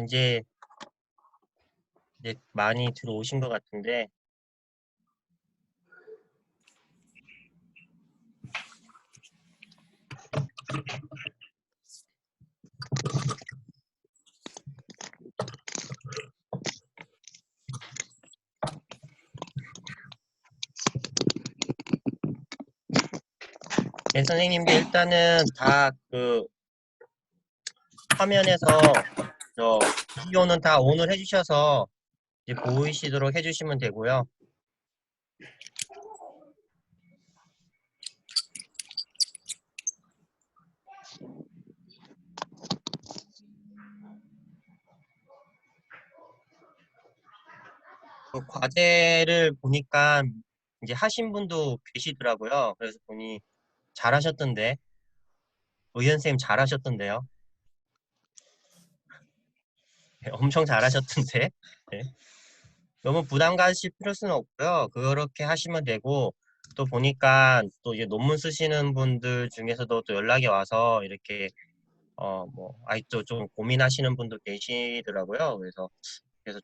이제 많이 들어오신 것 같은데, 선생님들 일단은 다 그 화면에서 비디오는 다 ON을 해주셔서 이제 보이시도록 해주시면 되고요. 그 과제를 보니까 이제 하신 분도 계시더라고요. 그래서 보니 잘하셨던데, 의연쌤 잘하셨던데요. 엄청 잘하셨던데. 네. 너무 부담 가실 필요는 없고요. 그렇게 하시면 되고, 또 보니까 또 이제 논문 쓰시는 분들 중에서도 또 연락이 와서 이렇게 아직도 좀 고민하시는 분도 계시더라고요. 그래서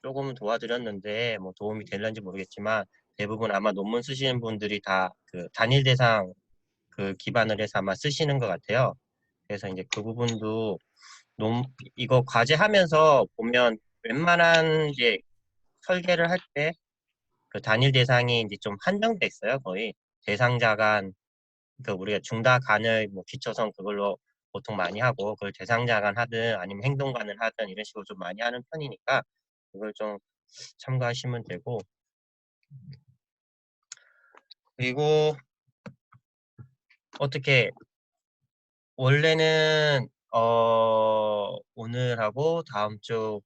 조금 도와드렸는데, 뭐 도움이 될는지 모르겠지만, 대부분 아마 논문 쓰시는 분들이 다 그 단일 대상 그 기반을 해서 아마 쓰시는 것 같아요. 그래서 이제 그 부분도 논, 이거 과제하면서 보면 웬만한 이제 설계를 할 때 그 단일 대상이 이제 좀 한정돼 있어요. 거의 대상자 간, 그 우리가 중다 간을 뭐 기초성 그걸로 보통 많이 하고 그걸 대상자 간 하든 아니면 행동간을 하든 이런 식으로 좀 많이 하는 편이니까 그걸 좀 참고하시면 되고, 그리고 어떻게 원래는 오늘하고 다음 주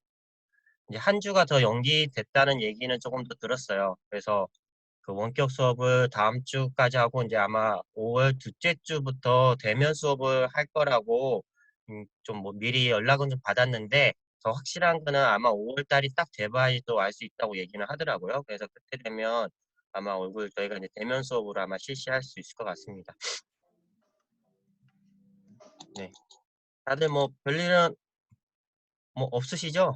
이제 한 주가 더 연기됐다는 얘기는 조금 더 들었어요. 그래서 그 원격 수업을 다음 주까지 하고 이제 아마 5월 둘째 주부터 대면 수업을 할 거라고 좀 뭐 미리 연락은 좀 받았는데 더 확실한 거는 아마 5월 달이 딱 돼봐야지 또 알 수 있다고 얘기는 하더라고요. 그래서 그때 되면 아마 얼굴 저희가 이제 대면 수업으로 아마 실시할 수 있을 것 같습니다. 네. 다들 뭐 별일은 뭐 없으시죠?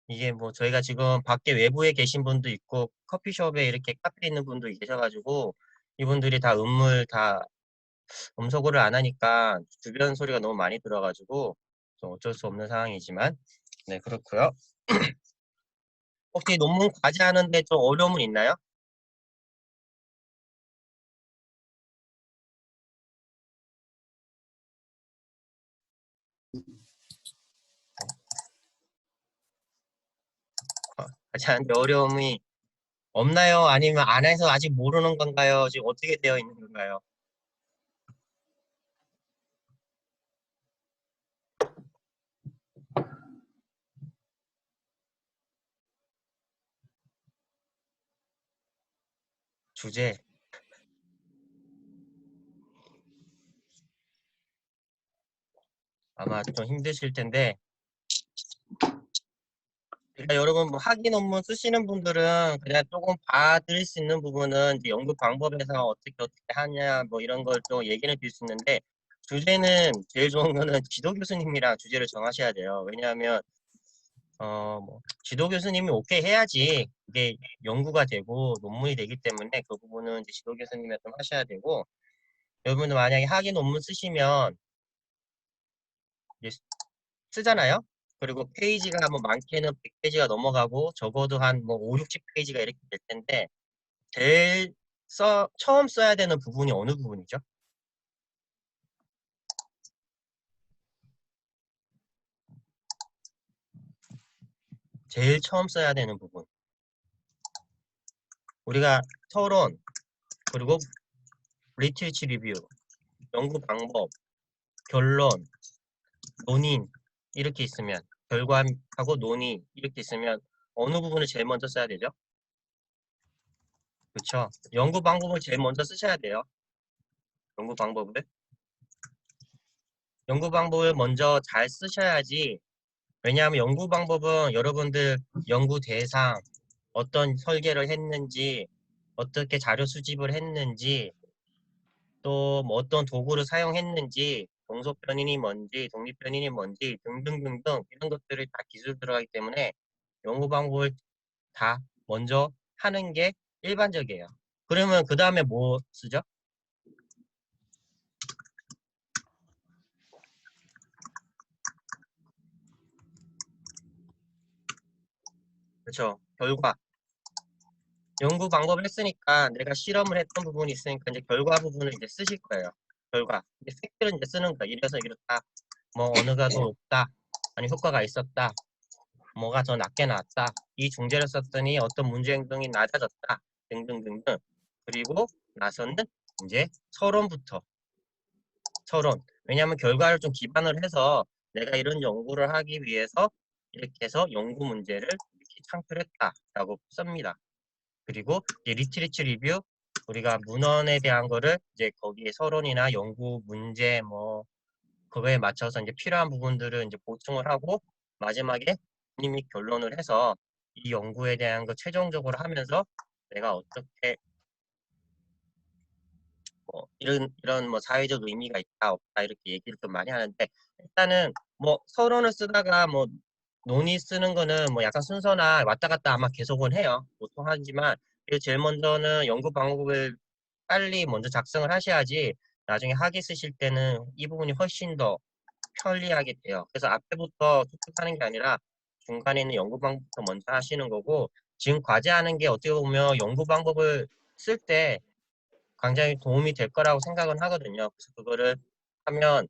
이게 뭐 저희가 지금 밖에 외부에 계신 분도 있고 커피숍에 이렇게 카페에 있는 분도 계셔가지고 이분들이 다 음소거를 안 하니까 주변 소리가 너무 많이 들어가지고 좀 어쩔 수 없는 상황이지만 네, 그렇고요. 혹시 논문 과제하는데 좀 어려움은 있나요? 과제하는데 어려움이 없나요? 아니면 안 해서 아직 모르는 건가요? 지금 어떻게 되어 있는 건가요? 주제 아마 좀 힘드실 텐데, 그러니까 여러분 뭐 학위 논문 쓰시는 분들은 그냥 조금 봐드릴 수 있는 부분은 이제 연구 방법에서 어떻게 하냐 뭐 이런 걸 좀 얘기는 드릴 수 있는데, 주제는 제일 좋은 거는 지도 교수님이랑 주제를 정하셔야 돼요. 왜냐하면 뭐 지도 교수님이 오케이 해야지 그게 연구가 되고 논문이 되기 때문에 그 부분은 이제 지도 교수님이 좀 하셔야 되고, 여러분들 만약에 학위 논문 쓰시면 이제 쓰잖아요. 그리고 페이지가 뭐 많게는 100페이지가 넘어가고 적어도 한 뭐 5, 60페이지가 이렇게 될 텐데 처음 써야 되는 부분이 어느 부분이죠? 제일 처음 써야 되는 부분. 우리가 토론, 그리고 리트리치 리뷰, 연구 방법, 결론, 논의 이렇게 있으면, 결과하고 논의 이렇게 있으면 어느 부분을 제일 먼저 써야 되죠? 그렇죠. 연구 방법을 제일 먼저 쓰셔야 돼요. 연구 방법을. 연구 방법을 먼저 잘 쓰셔야지. 왜냐하면 연구 방법은 여러분들 연구 대상, 어떤 설계를 했는지, 어떻게 자료 수집을 했는지, 또 뭐 어떤 도구를 사용했는지, 동속 변인이 뭔지, 독립 변인이 뭔지 등등등등 이런 것들을 다 기술 들어가기 때문에 연구 방법을 다 먼저 하는 게 일반적이에요. 그러면 그 다음에 뭐 쓰죠? 그렇죠. 결과. 연구 방법을 했으니까 내가 실험을 했던 부분이 있으니까 이제 결과 부분을 이제 쓰실 거예요. 결과. 이제 팩트를 이제 쓰는 거야. 이래서 이렇다. 뭐 어느가 더 높다. 아니 효과가 있었다. 뭐가 더 낮게 나왔다. 이 중재를 썼더니 어떤 문제 행동이 낮아졌다. 등등등등. 그리고 나서는 이제 서론부터. 서론. 왜냐하면 결과를 좀 기반을 해서 내가 이런 연구를 하기 위해서 이렇게 해서 연구 문제를 이렇게 창출했다라고 씁니다. 그리고 이제 리트리처 리뷰, 우리가 문헌에 대한 거를 이제 거기에 서론이나 연구 문제 뭐 그거에 맞춰서 이제 필요한 부분들을 이제 보충을 하고 마지막에 및 결론을 해서 이 연구에 대한 거 최종적으로 하면서 내가 어떻게 뭐 이런 뭐 사회적 의미가 있다 없다 이렇게 얘기를 좀 많이 하는데, 일단은 뭐 서론을 쓰다가 뭐 논의 쓰는 거는 뭐 약간 순서나 왔다 갔다 아마 계속은 해요. 보통 하지만 제일 먼저는 연구 방법을 빨리 먼저 작성을 하셔야지 나중에 학위 쓰실 때는 이 부분이 훨씬 더 편리하게 돼요. 그래서 앞에부터 툭툭 하는 게 아니라 중간에 있는 연구 방법부터 먼저 하시는 거고, 지금 과제하는 게 어떻게 보면 연구 방법을 쓸 때 굉장히 도움이 될 거라고 생각은 하거든요. 그래서 그거를 하면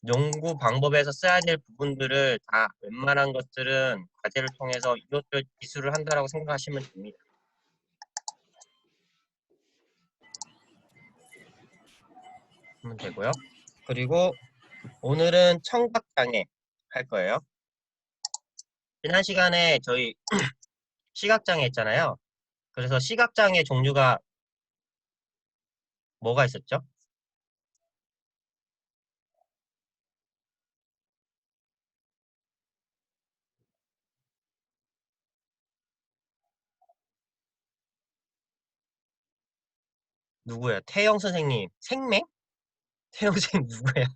연구 방법에서 써야 될 부분들을 다 웬만한 것들은 과제를 통해서 이것들 기술을 한다라고 생각하시면 됩니다. 하면 되고요. 그리고 오늘은 청각장애 할 거예요. 지난 시간에 저희 시각장애 했잖아요. 그래서 시각장애 종류가 뭐가 있었죠? 누구예요? 태영 선생님. 생맹? 태영 선생님 누구예요?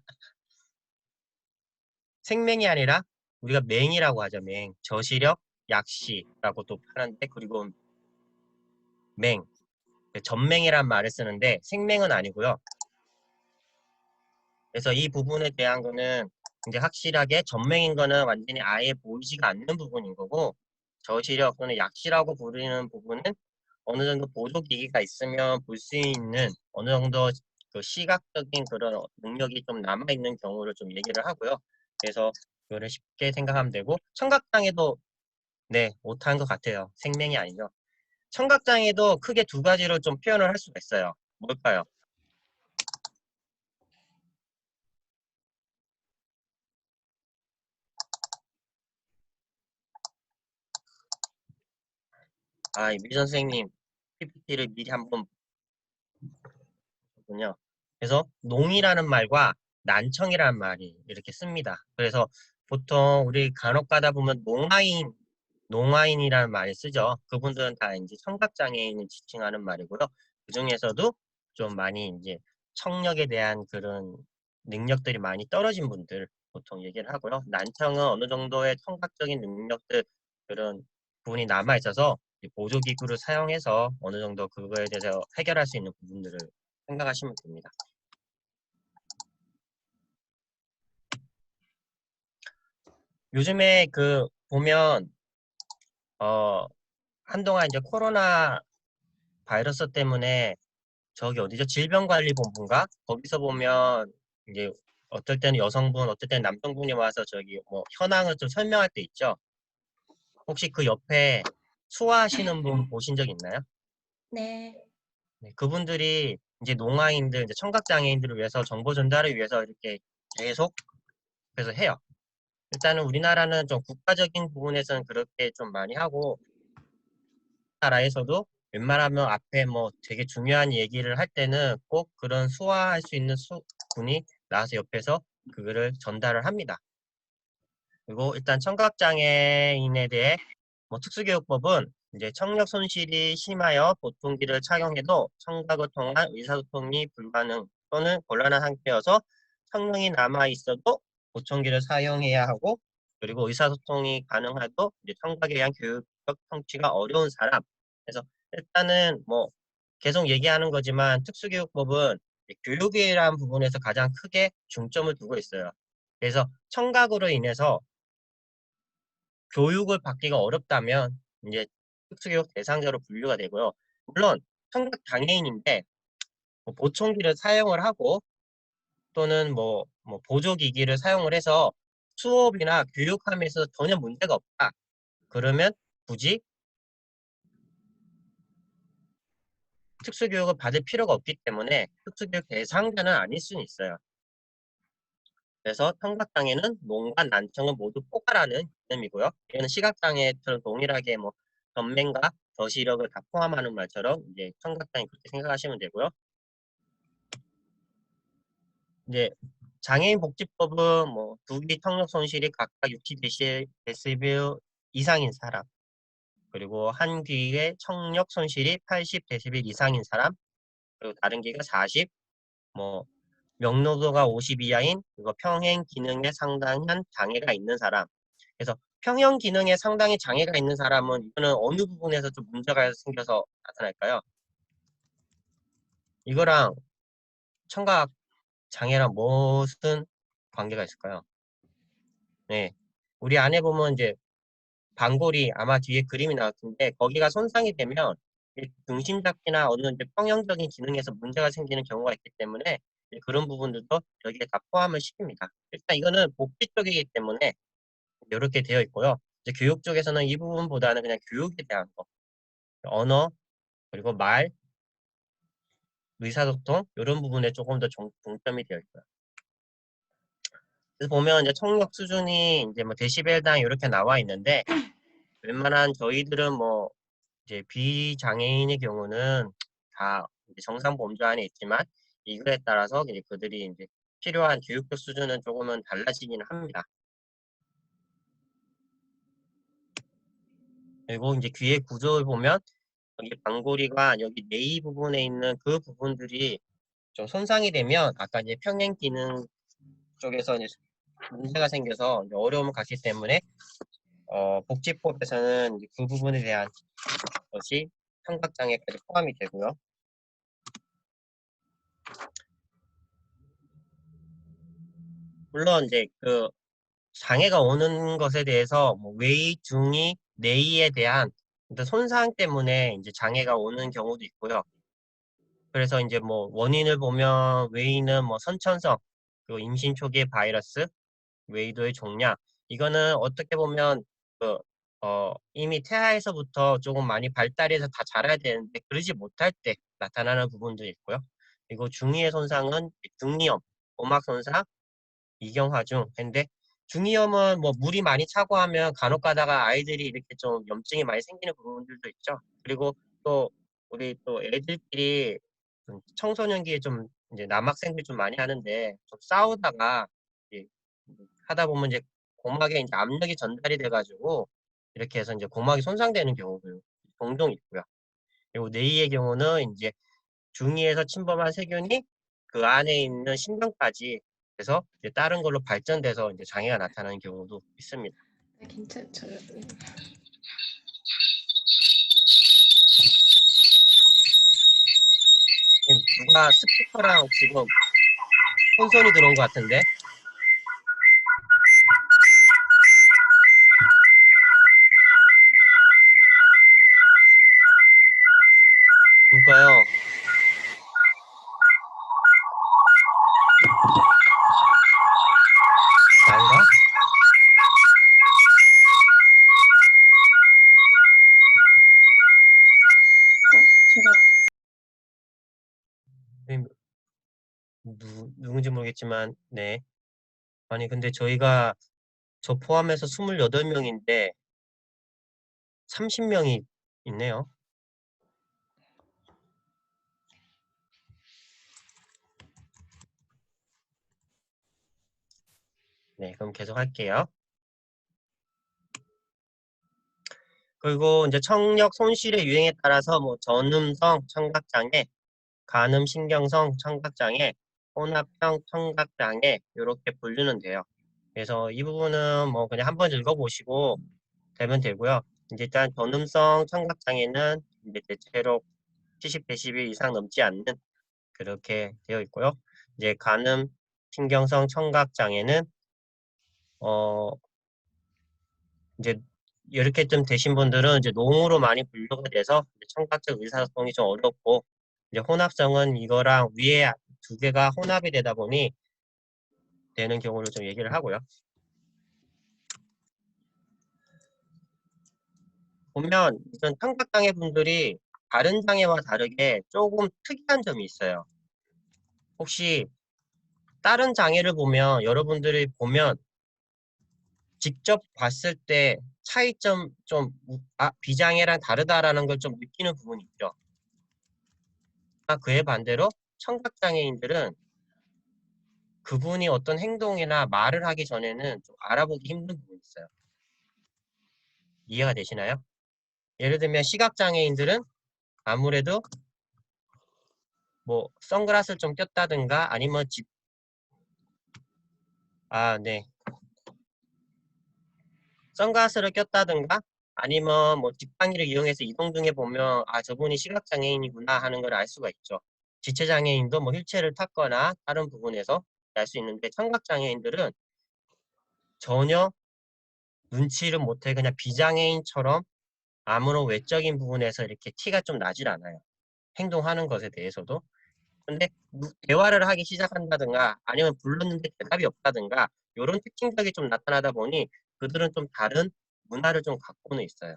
생맹이 아니라 우리가 맹이라고 하죠. 맹. 저시력, 약시라고 또 하는데, 그리고 맹. 전맹이란 말을 쓰는데 생맹은 아니고요. 그래서 이 부분에 대한 거는 이제 확실하게 전맹인 거는 완전히 아예 보이지가 않는 부분인 거고, 저시력 또는 약시라고 부르는 부분은 어느 정도 보조기기가 있으면 볼 수 있는 어느 정도 그 시각적인 그런 능력이 좀 남아있는 경우를 좀 얘기를 하고요. 그래서 그거를 쉽게 생각하면 되고, 청각장애도 네, 못한 것 같아요. 생명이 아니죠. 청각장애도 크게 두 가지로 좀 표현을 할 수가 있어요. 뭘까요? 아, 미 선생님 PPT를 미리 한번 보군요. 그래서 농이라는 말과 난청이라는 말이 이렇게 씁니다. 그래서 보통 우리 간혹 가다 보면 농아인이라는 말을 쓰죠. 그분들은 다 이제 청각장애인을 지칭하는 말이고요. 그 중에서도 좀 많이 이제 청력에 대한 그런 능력들이 많이 떨어진 분들 보통 얘기를 하고요. 난청은 어느 정도의 청각적인 능력들 그런 부분이 남아 있어서 보조기구를 사용해서 어느 정도 그거에 대해서 해결할 수 있는 부분들을 생각하시면 됩니다. 요즘에 그 보면 한동안 이제 코로나 바이러스 때문에 저기 어디죠? 질병관리본부인가? 거기서 보면 이제 어떨 때는 여성분, 어떨 때는 남성분이 와서 저기 뭐 현황을 좀 설명할 때 있죠. 혹시 그 옆에 수화하시는 분 보신 적 있나요? 네. 네, 그분들이 이제 농아인들, 이제 청각장애인들을 위해서 정보 전달을 위해서 이렇게 계속 그래서 해요. 일단은 우리나라는 좀 국가적인 부분에서는 그렇게 좀 많이 하고, 나라에서도 웬만하면 앞에 뭐 되게 중요한 얘기를 할 때는 꼭 그런 수화할 수 있는 분이 나와서 옆에서 그거를 전달을 합니다. 그리고 일단 청각장애인에 대해 뭐 특수교육법은 이제 청력 손실이 심하여 보청기를 착용해도 청각을 통한 의사소통이 불가능 또는 곤란한 상태여서 청력이 남아 있어도 보청기를 사용해야 하고, 그리고 의사소통이 가능해도 이제 청각에 의한 교육적 성취가 어려운 사람. 그래서 일단은 뭐 계속 얘기하는 거지만 특수교육법은 교육이라는 부분에서 가장 크게 중점을 두고 있어요. 그래서 청각으로 인해서 교육을 받기가 어렵다면 이제 특수교육 대상자로 분류가 되고요. 물론 청각 장애인인데 뭐 보청기를 사용을 하고 또는 뭐 보조기기를 사용을 해서 수업이나 교육함에서 전혀 문제가 없다. 그러면 굳이 특수교육을 받을 필요가 없기 때문에 특수교육 대상자는 아닐 수는 있어요. 그래서 청각장애는 농과 난청은 모두 포괄하는 개념이고요. 이거는 시각장애처럼 동일하게 뭐 전맹과 저시력을 다 포함하는 말처럼 이제 청각장애 그렇게 생각하시면 되고요. 이제 장애인 복지법은 뭐 두기 청력 손실이 각각 60데시벨 이상인 사람, 그리고 한 귀의 청력 손실이 80데시벨 이상인 사람, 그리고 다른 귀가 40, 뭐 명로도가 50 이하인 그거 평행 기능에 상당한 장애가 있는 사람. 그래서 평형 기능에 상당히 장애가 있는 사람은 이거는 어느 부분에서 좀 문제가 생겨서 나타날까요? 이거랑 청각 장애랑 무슨 관계가 있을까요? 네. 우리 안에 보면 이제 반골이 아마 뒤에 그림이 나올 텐데 거기가 손상이 되면 중심 잡기나 어느 이제 평형적인 기능에서 문제가 생기는 경우가 있기 때문에 그런 부분들도 여기에 다 포함을 시킵니다. 일단 이거는 복지 쪽이기 때문에 이렇게 되어 있고요. 이제 교육 쪽에서는 이 부분보다는 그냥 교육에 대한 거, 언어, 그리고 말, 의사소통 이런 부분에 조금 더 중점이 되어 있고요. 그래서 보면 이제 청력 수준이 이제 뭐 데시벨당 이렇게 나와 있는데 웬만한 저희들은 뭐 이제 비장애인의 경우는 다 이제 정상 범주 안에 있지만 이거에 따라서 이제 그들이 이제 필요한 교육적 수준은 조금은 달라지기는 합니다. 그리고 이제 귀의 구조를 보면 여기 방골이가 여기 네이 부분에 있는 그 부분들이 좀 손상이 되면 아까 이제 평행 기능 쪽에서 이제 문제가 생겨서 이제 어려움을 갖기 때문에 복지법에서는 이제 그 부분에 대한 것이 청각장애까지 포함이 되고요. 물론 이제 그 장애가 오는 것에 대해서 뭐 외이, 중이, 내이에 대한 손상 때문에 이제 장애가 오는 경우도 있고요. 그래서 이제 뭐 원인을 보면 외이는 뭐 선천성, 그리고 임신 초기의 바이러스, 웨이도의 종양. 이거는 어떻게 보면 그 이미 태아에서부터 조금 많이 발달이 해서 다 자라야 되는데 그러지 못할 때 나타나는 부분도 있고요. 그리고 중이의 손상은 중이염, 고막 손상, 이경화중. 근데 중이염은 뭐 물이 많이 차고 하면 간혹 가다가 아이들이 이렇게 좀 염증이 많이 생기는 부분들도 있죠. 그리고 또 우리 또 애들끼리 좀 청소년기에 좀 이제 남학생들 좀 많이 하는데 좀 싸우다가 이제 하다 보면 이제 고막에 이제 압력이 전달이 돼가지고 이렇게 해서 이제 고막이 손상되는 경우도 종종 있고요. 그리고 뇌의 경우는 이제 중이에서 침범한 세균이 그 안에 있는 신경까지 해서 이제 다른 걸로 발전돼서 이제 장애가 나타나는 경우도 있습니다. 네, 괜찮죠. 지금 누가 스피커랑 지금 혼선이 들어온 것 같은데 누가요? 난가? 제가 누군지 모르겠지만 네. 아니 근데 저희가 저 포함해서 28명인데 30명이 있네요. 네, 그럼 계속 할게요. 그리고 이제 청력 손실의 유행에 따라서 뭐 전음성 청각장애, 간음신경성 청각장애, 혼합형 청각장애 이렇게 분류는 돼요. 그래서 이 부분은 뭐 그냥 한번 읽어보시고 되면 되고요. 이제 일단 전음성 청각장애는 이제 대체로 70데시벨 이상 넘지 않는 그렇게 되어 있고요. 이제 간음 신경성 청각장애는 이제 이렇게 좀 되신 분들은 이제 농으로 많이 분류가 돼서 청각적 의사소통이 좀 어렵고 이제 혼합성은 이거랑 위에 두 개가 혼합이 되다 보니 되는 경우를 좀 얘기를 하고요. 보면 이런 청각장애 분들이 다른 장애와 다르게 조금 특이한 점이 있어요. 혹시 다른 장애를 보면 여러분들이 보면 직접 봤을 때 차이점 좀 비장애랑 다르다라는 걸 좀 느끼는 부분이 있죠. 그에 반대로 청각장애인들은 그분이 어떤 행동이나 말을 하기 전에는 좀 알아보기 힘든 부분이 있어요. 이해가 되시나요? 예를 들면 시각장애인들은 아무래도 뭐 선글라스를 좀 꼈다든가 아니면 네. 선글라스를 꼈다든가 아니면 뭐 지팡이를 이용해서 이동 중에 보면 저분이 시각장애인이구나 하는 걸 알 수가 있죠. 지체장애인도 뭐 휠체어를 탔거나 다른 부분에서 알 수 있는데 청각장애인들은 전혀 눈치를 못해 그냥 비장애인처럼 아무런 외적인 부분에서 이렇게 티가 좀 나질 않아요. 행동하는 것에 대해서도. 근데 대화를 하기 시작한다든가 아니면 불렀는데 대답이 없다든가 이런 특징들이 좀 나타나다 보니 그들은 좀 다른 문화를 좀 갖고는 있어요.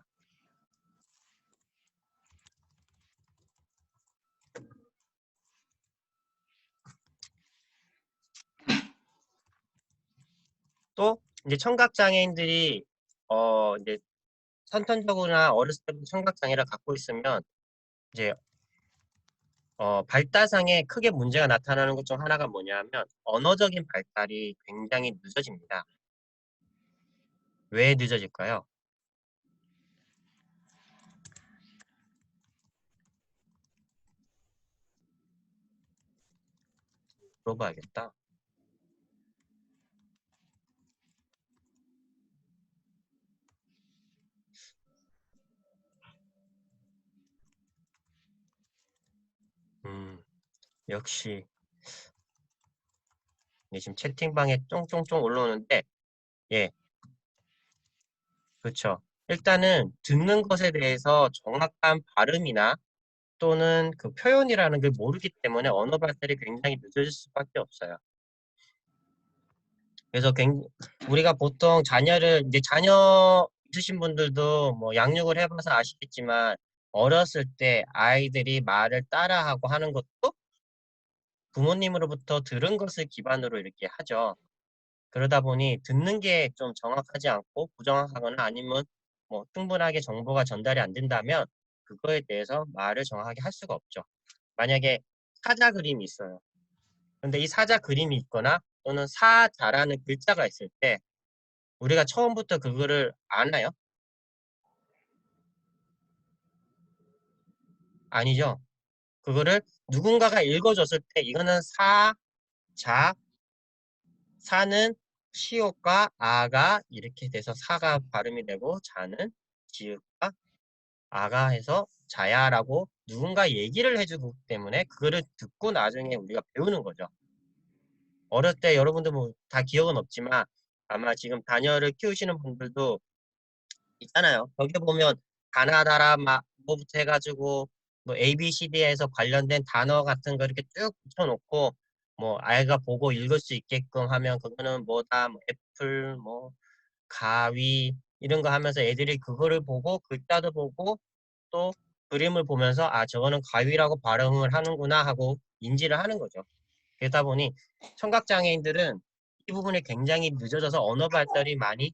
또 이제 청각장애인들이 이제 선천적으로나 어렸을 때부터 청각장애를 갖고 있으면 이제 발달상에 크게 문제가 나타나는 것 중 하나가 뭐냐면 언어적인 발달이 굉장히 늦어집니다. 왜 늦어질까요? 물어봐야겠다. 역시 지금 채팅방에 쫑쫑쫑 올라오는데 예, 그렇죠. 일단은 듣는 것에 대해서 정확한 발음이나 또는 그 표현이라는 걸 모르기 때문에 언어 발달이 굉장히 늦어질 수밖에 없어요. 그래서 우리가 보통 이제 자녀 있으신 분들도 뭐 양육을 해봐서 아시겠지만 어렸을 때 아이들이 말을 따라하고 하는 것도 부모님으로부터 들은 것을 기반으로 이렇게 하죠. 그러다 보니 듣는 게 좀 정확하지 않고 부정확하거나 아니면 뭐 충분하게 정보가 전달이 안 된다면 그거에 대해서 말을 정확하게 할 수가 없죠. 만약에 사자 그림이 있어요. 근데 이 사자 그림이 있거나 또는 사자라는 글자가 있을 때 우리가 처음부터 그거를 아나요? 아니죠. 그거를 누군가가 읽어줬을 때 이거는 자, 사는 시옷과 아가 이렇게 돼서 사가 발음이 되고 자는 지읒과 아가 해서 자야라고 누군가 얘기를 해주기 때문에 그거를 듣고 나중에 우리가 배우는 거죠. 어릴 때 여러분들 뭐 다 기억은 없지만 아마 지금 자녀를 키우시는 분들도 있잖아요. 거기 보면 가나다라 뭐부터 해가지고 뭐 ABCD에서 관련된 단어 같은 거 이렇게 쭉 붙여놓고 뭐 아이가 보고 읽을 수 있게끔 하면 그거는 뭐다 뭐 애플 뭐 가위 이런 거 하면서 애들이 그거를 보고 글자도 보고 또 그림을 보면서 저거는 가위라고 발음을 하는구나 하고 인지를 하는 거죠. 그러다 보니 청각장애인들은 이 부분이 굉장히 늦어져서 언어 발달이 많이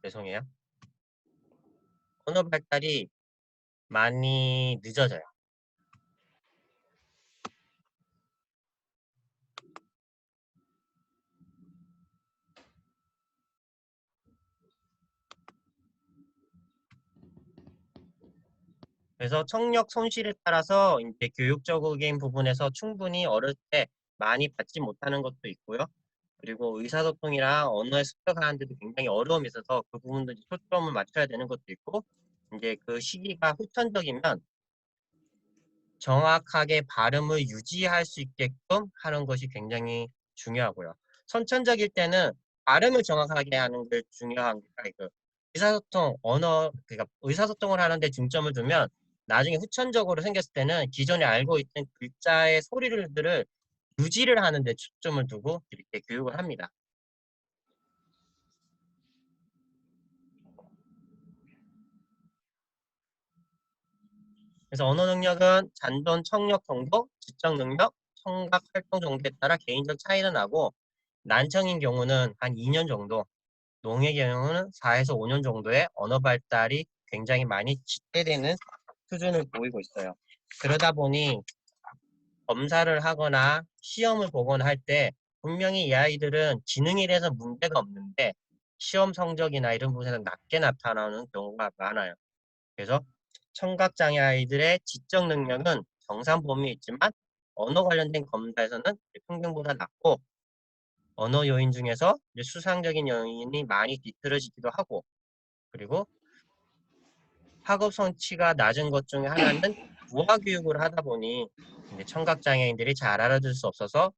죄송해요. 언어 발달이 많이 늦어져요. 그래서 청력 손실에 따라서 이제 교육적인 부분에서 충분히 어릴 때 많이 받지 못하는 것도 있고요. 그리고 의사소통이랑 언어의 습득하는데도 굉장히 어려움이 있어서 그 부분도 이제 초점을 맞춰야 되는 것도 있고, 이제 그 시기가 후천적이면 정확하게 발음을 유지할 수 있게끔 하는 것이 굉장히 중요하고요. 선천적일 때는 발음을 정확하게 하는 게 중요한 게 그 의사소통, 언어, 그러니까 의사소통을 하는데 중점을 두면 나중에 후천적으로 생겼을 때는 기존에 알고 있던 글자의 소리들을 유지를 하는 데 초점을 두고 이렇게 교육을 합니다. 그래서 언어 능력은 잔존, 청력 정도, 지적 능력, 청각 활동 정도에 따라 개인적 차이는 나고, 난청인 경우는 한 2년 정도, 농의 경우는 4에서 5년 정도의 언어 발달이 굉장히 많이 지체되는 수준을 보이고 있어요. 그러다 보니 검사를 하거나 시험을 보거나 할 때 분명히 이 아이들은 지능에 대해서 문제가 없는데 시험 성적이나 이런 부분에서 낮게 나타나는 경우가 많아요. 그래서 청각장애 아이들의 지적 능력은 정상 범위에 있지만 언어 관련된 검사에서는 평균보다 낮고, 언어 요인 중에서 이제 수상적인 요인이 많이 뒤틀어지기도 하고, 그리고 학업 성취가 낮은 것 중에 하나는 부화 교육을 하다 보니 이제 청각장애인들이 잘 알아들 수 없어서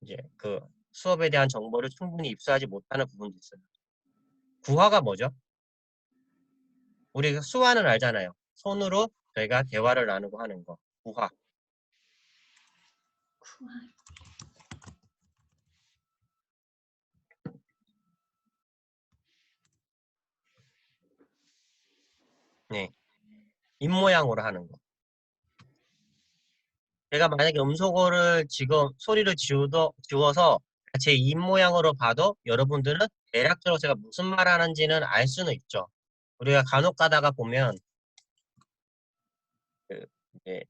이제 그 수업에 대한 정보를 충분히 입수하지 못하는 부분도 있어요. 구화가 뭐죠? 우리 수화는 알잖아요. 손으로 저희가 대화를 나누고 하는 거. 구화. 쿠알. 네. 입모양으로 하는 거. 제가 만약에 음소거를 지금 소리를 지워서 제 입모양으로 봐도 여러분들은 대략적으로 제가 무슨 말 하는지는 알 수는 있죠. 우리가 간혹 가다가 보면 그 이제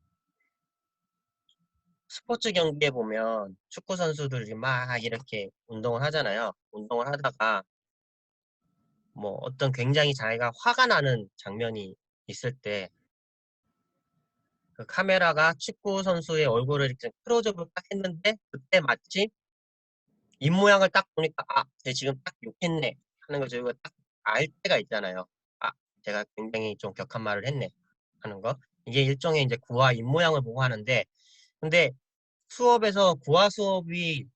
스포츠 경기에 보면 축구 선수들이 막 이렇게 운동을 하잖아요. 운동을 하다가 뭐 어떤 굉장히 자기가 화가 나는 장면이 있을 때 그 카메라가 축구 선수의 얼굴을 이렇게 클로즈업을 딱 했는데 그때 마침 입모양을 딱 보니까 쟤 지금 딱 욕했네 하는 거 저희가 딱 알 때가 있잖아요. 아, 제가 굉장히 좀 격한 말을 했네 하는 거. 이게 일종의 이제 구화 입모양을 보고 하는데, 근데 수업에서 구화 수업이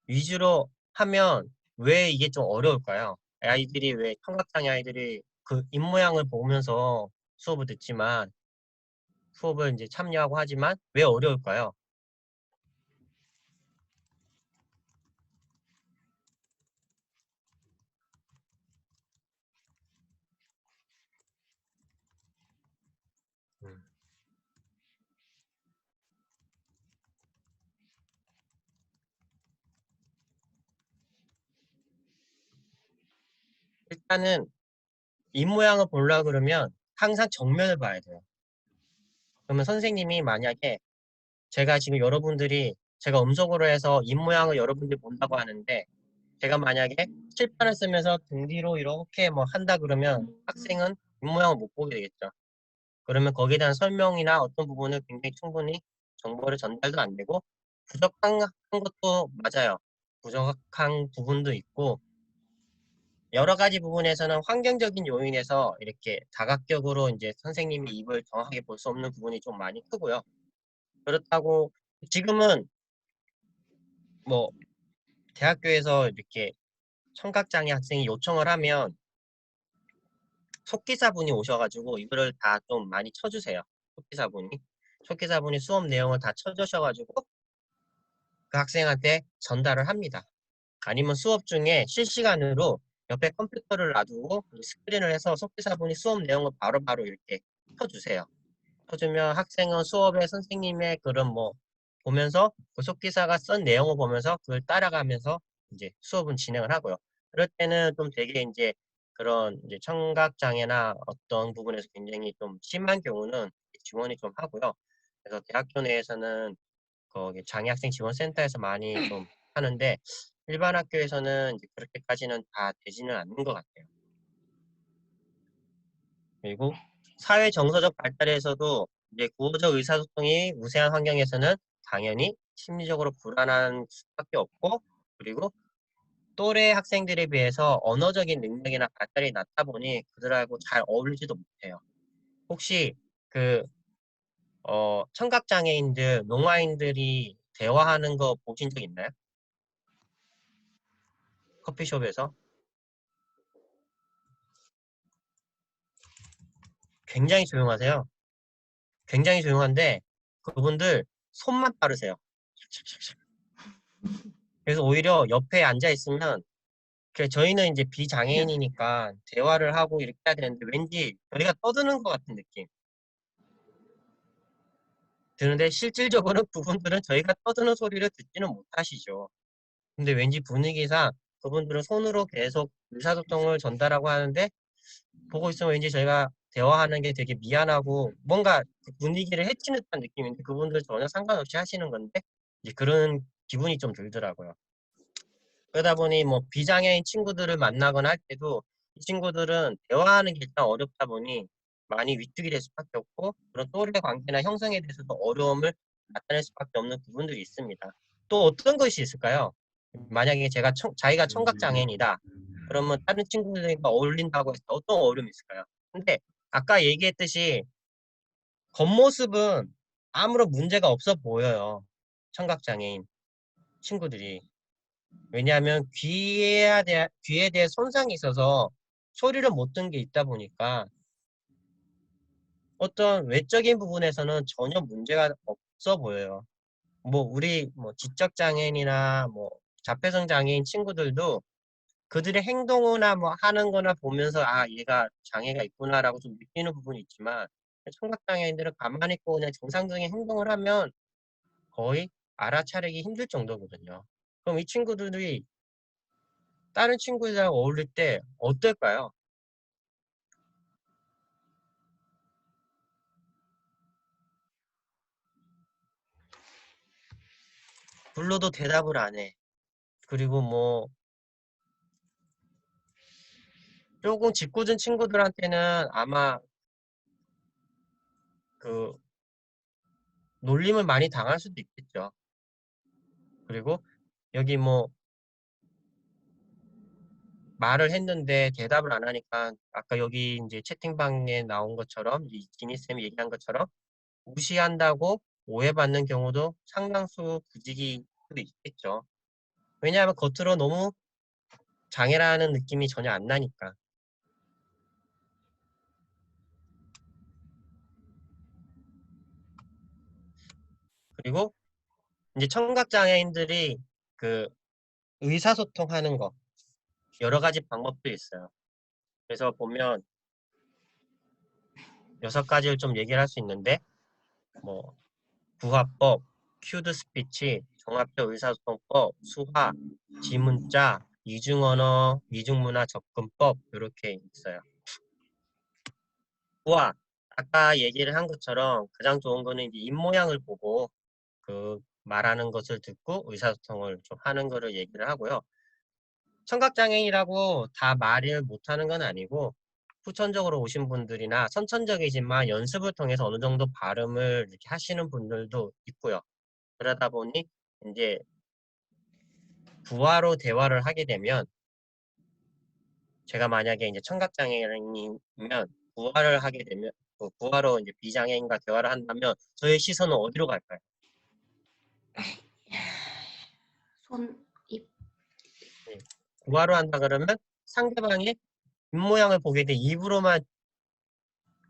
위주로 하면 왜 이게 좀 어려울까요? 아이들이 왜 청각장애 아이들이 그 입모양을 보면서 수업을 듣지만 수업을 이제 참여하고 하지만 왜 어려울까요? 음. 일단은 입모양을 보려고 그러면 항상 정면을 봐야 돼요. 그러면 선생님이 만약에 제가 지금 여러분들이 제가 음성으로 해서 입모양을 여러분들이 본다고 하는데 제가 만약에 칠판을 쓰면서 등 뒤로 이렇게 뭐 한다 그러면 학생은 입모양을 못 보게 되겠죠. 그러면 거기에 대한 설명이나 어떤 부분을 굉장히 충분히 정보를 전달도 안 되고 부족한 것도 맞아요. 부족한 부분도 있고 여러 가지 부분에서는 환경적인 요인에서 이렇게 다각적으로 이제 선생님이 입을 정확하게 볼 수 없는 부분이 좀 많이 크고요. 그렇다고 지금은 뭐 대학교에서 이렇게 청각장애 학생이 요청을 하면 속기사분이 오셔가지고 이거를 다 좀 많이 쳐주세요. 속기사분이 수업 내용을 다 쳐주셔가지고 그 학생한테 전달을 합니다. 아니면 수업 중에 실시간으로 옆에 컴퓨터를 놔두고 스크린을 해서 속기사분이 수업 내용을 바로바로 이렇게 쳐주세요. 쳐주면 학생은 수업에 선생님의 그런 뭐 보면서 그 속기사가 쓴 내용을 보면서 그걸 따라가면서 이제 수업은 진행을 하고요. 그럴 때는 좀 되게 이제 그런 이제 청각 장애나 어떤 부분에서 굉장히 좀 심한 경우는 지원이 좀 하고요. 그래서 대학교 내에서는 거기 장애학생 지원센터에서 많이 좀 하는데 일반 학교에서는 이제 그렇게까지는 다 되지는 않는 것 같아요. 그리고 사회 정서적 발달에서도 이제 구호적 의사소통이 우세한 환경에서는 당연히 심리적으로 불안한 수밖에 없고, 그리고 또래 학생들에 비해서 언어적인 능력이나 발달이 낮다 보니 그들하고 잘 어울리지도 못해요. 혹시 그 청각장애인들, 농아인들이 대화하는 거 보신 적 있나요? 커피숍에서? 굉장히 조용하세요. 굉장히 조용한데 그분들 손만 빠르세요. 그래서 오히려 옆에 앉아 있으면 저희는 이제 비장애인이니까 대화를 하고 이렇게 해야 되는데 왠지 저희가 떠드는 것 같은 느낌 드는데 실질적으로 그분들은 저희가 떠드는 소리를 듣지는 못하시죠. 근데 왠지 분위기상 그분들은 손으로 계속 의사소통을 전달하고 하는데 보고 있으면 왠지 저희가 대화하는 게 되게 미안하고 뭔가 그 분위기를 해치는 듯한 느낌인데 그분들 전혀 상관없이 하시는 건데 이제 그런 기분이 좀 들더라고요. 그러다 보니 뭐 비장애인 친구들을 만나거나 할 때도 이 친구들은 대화하는 게 일단 어렵다 보니 많이 위축이 될 수밖에 없고 그런 또래 관계나 형성에 대해서도 어려움을 나타낼 수밖에 없는 부분들이 있습니다. 또 어떤 것이 있을까요? 만약에 자기가 청각장애인이다. 그러면 다른 친구들과 어울린다고 해서 어떤 어려움이 있을까요? 근데 아까 얘기했듯이 겉모습은 아무런 문제가 없어 보여요. 청각장애인 친구들이. 왜냐하면 귀에 대해 손상이 있어서 소리를 못 듣는 게 있다 보니까 어떤 외적인 부분에서는 전혀 문제가 없어 보여요. 뭐 우리 뭐 지적 장애인이나 뭐 자폐성 장애인 친구들도 그들의 행동이나 뭐 하는 거나 보면서 아 얘가 장애가 있구나라고 좀 느끼는 부분이 있지만 청각 장애인들은 가만히 있고 그냥 정상적인 행동을 하면 거의 알아차리기 힘들 정도거든요. 그럼 이 친구들이 다른 친구들이랑 어울릴 때 어떨까요? 불러도 대답을 안 해. 그리고 뭐 조금 짓궂은 친구들한테는 아마 그 놀림을 많이 당할 수도 있겠죠. 그리고 여기 뭐 말을 했는데 대답을 안 하니까 아까 여기 이제 채팅방에 나온 것처럼 이 지니쌤이 얘기한 것처럼 무시한다고 오해받는 경우도 상당수 부지기 수도 있겠죠. 왜냐하면 겉으로 너무 장애라는 느낌이 전혀 안 나니까. 그리고 이제 청각장애인들이 그 의사소통하는 거 여러 가지 방법도 있어요. 그래서 보면 6가지를 좀 얘기를 할 수 있는데 뭐 부화법, 큐드 스피치, 종합적 의사소통법, 수화, 지문자, 이중언어, 이중문화 접근법 이렇게 있어요. 부화, 아까 얘기를 한 것처럼 가장 좋은 거는 이제 입모양을 보고 그 말하는 것을 듣고 의사소통을 좀 하는 거를 얘기를 하고요. 청각장애인이라고 다 말을 못하는 건 아니고 후천적으로 오신 분들이나 선천적이지만 연습을 통해서 어느 정도 발음을 이렇게 하시는 분들도 있고요. 그러다 보니 이제 부화로 대화를 하게 되면 제가 만약에 이제 청각장애인이면 부화를 하게 되면 부화로 이제 비장애인과 대화를 한다면 저의 시선은 어디로 갈까요? 손, 입. 네. 부화로 한다 그러면 상대방의 입모양을 보게 돼 입으로만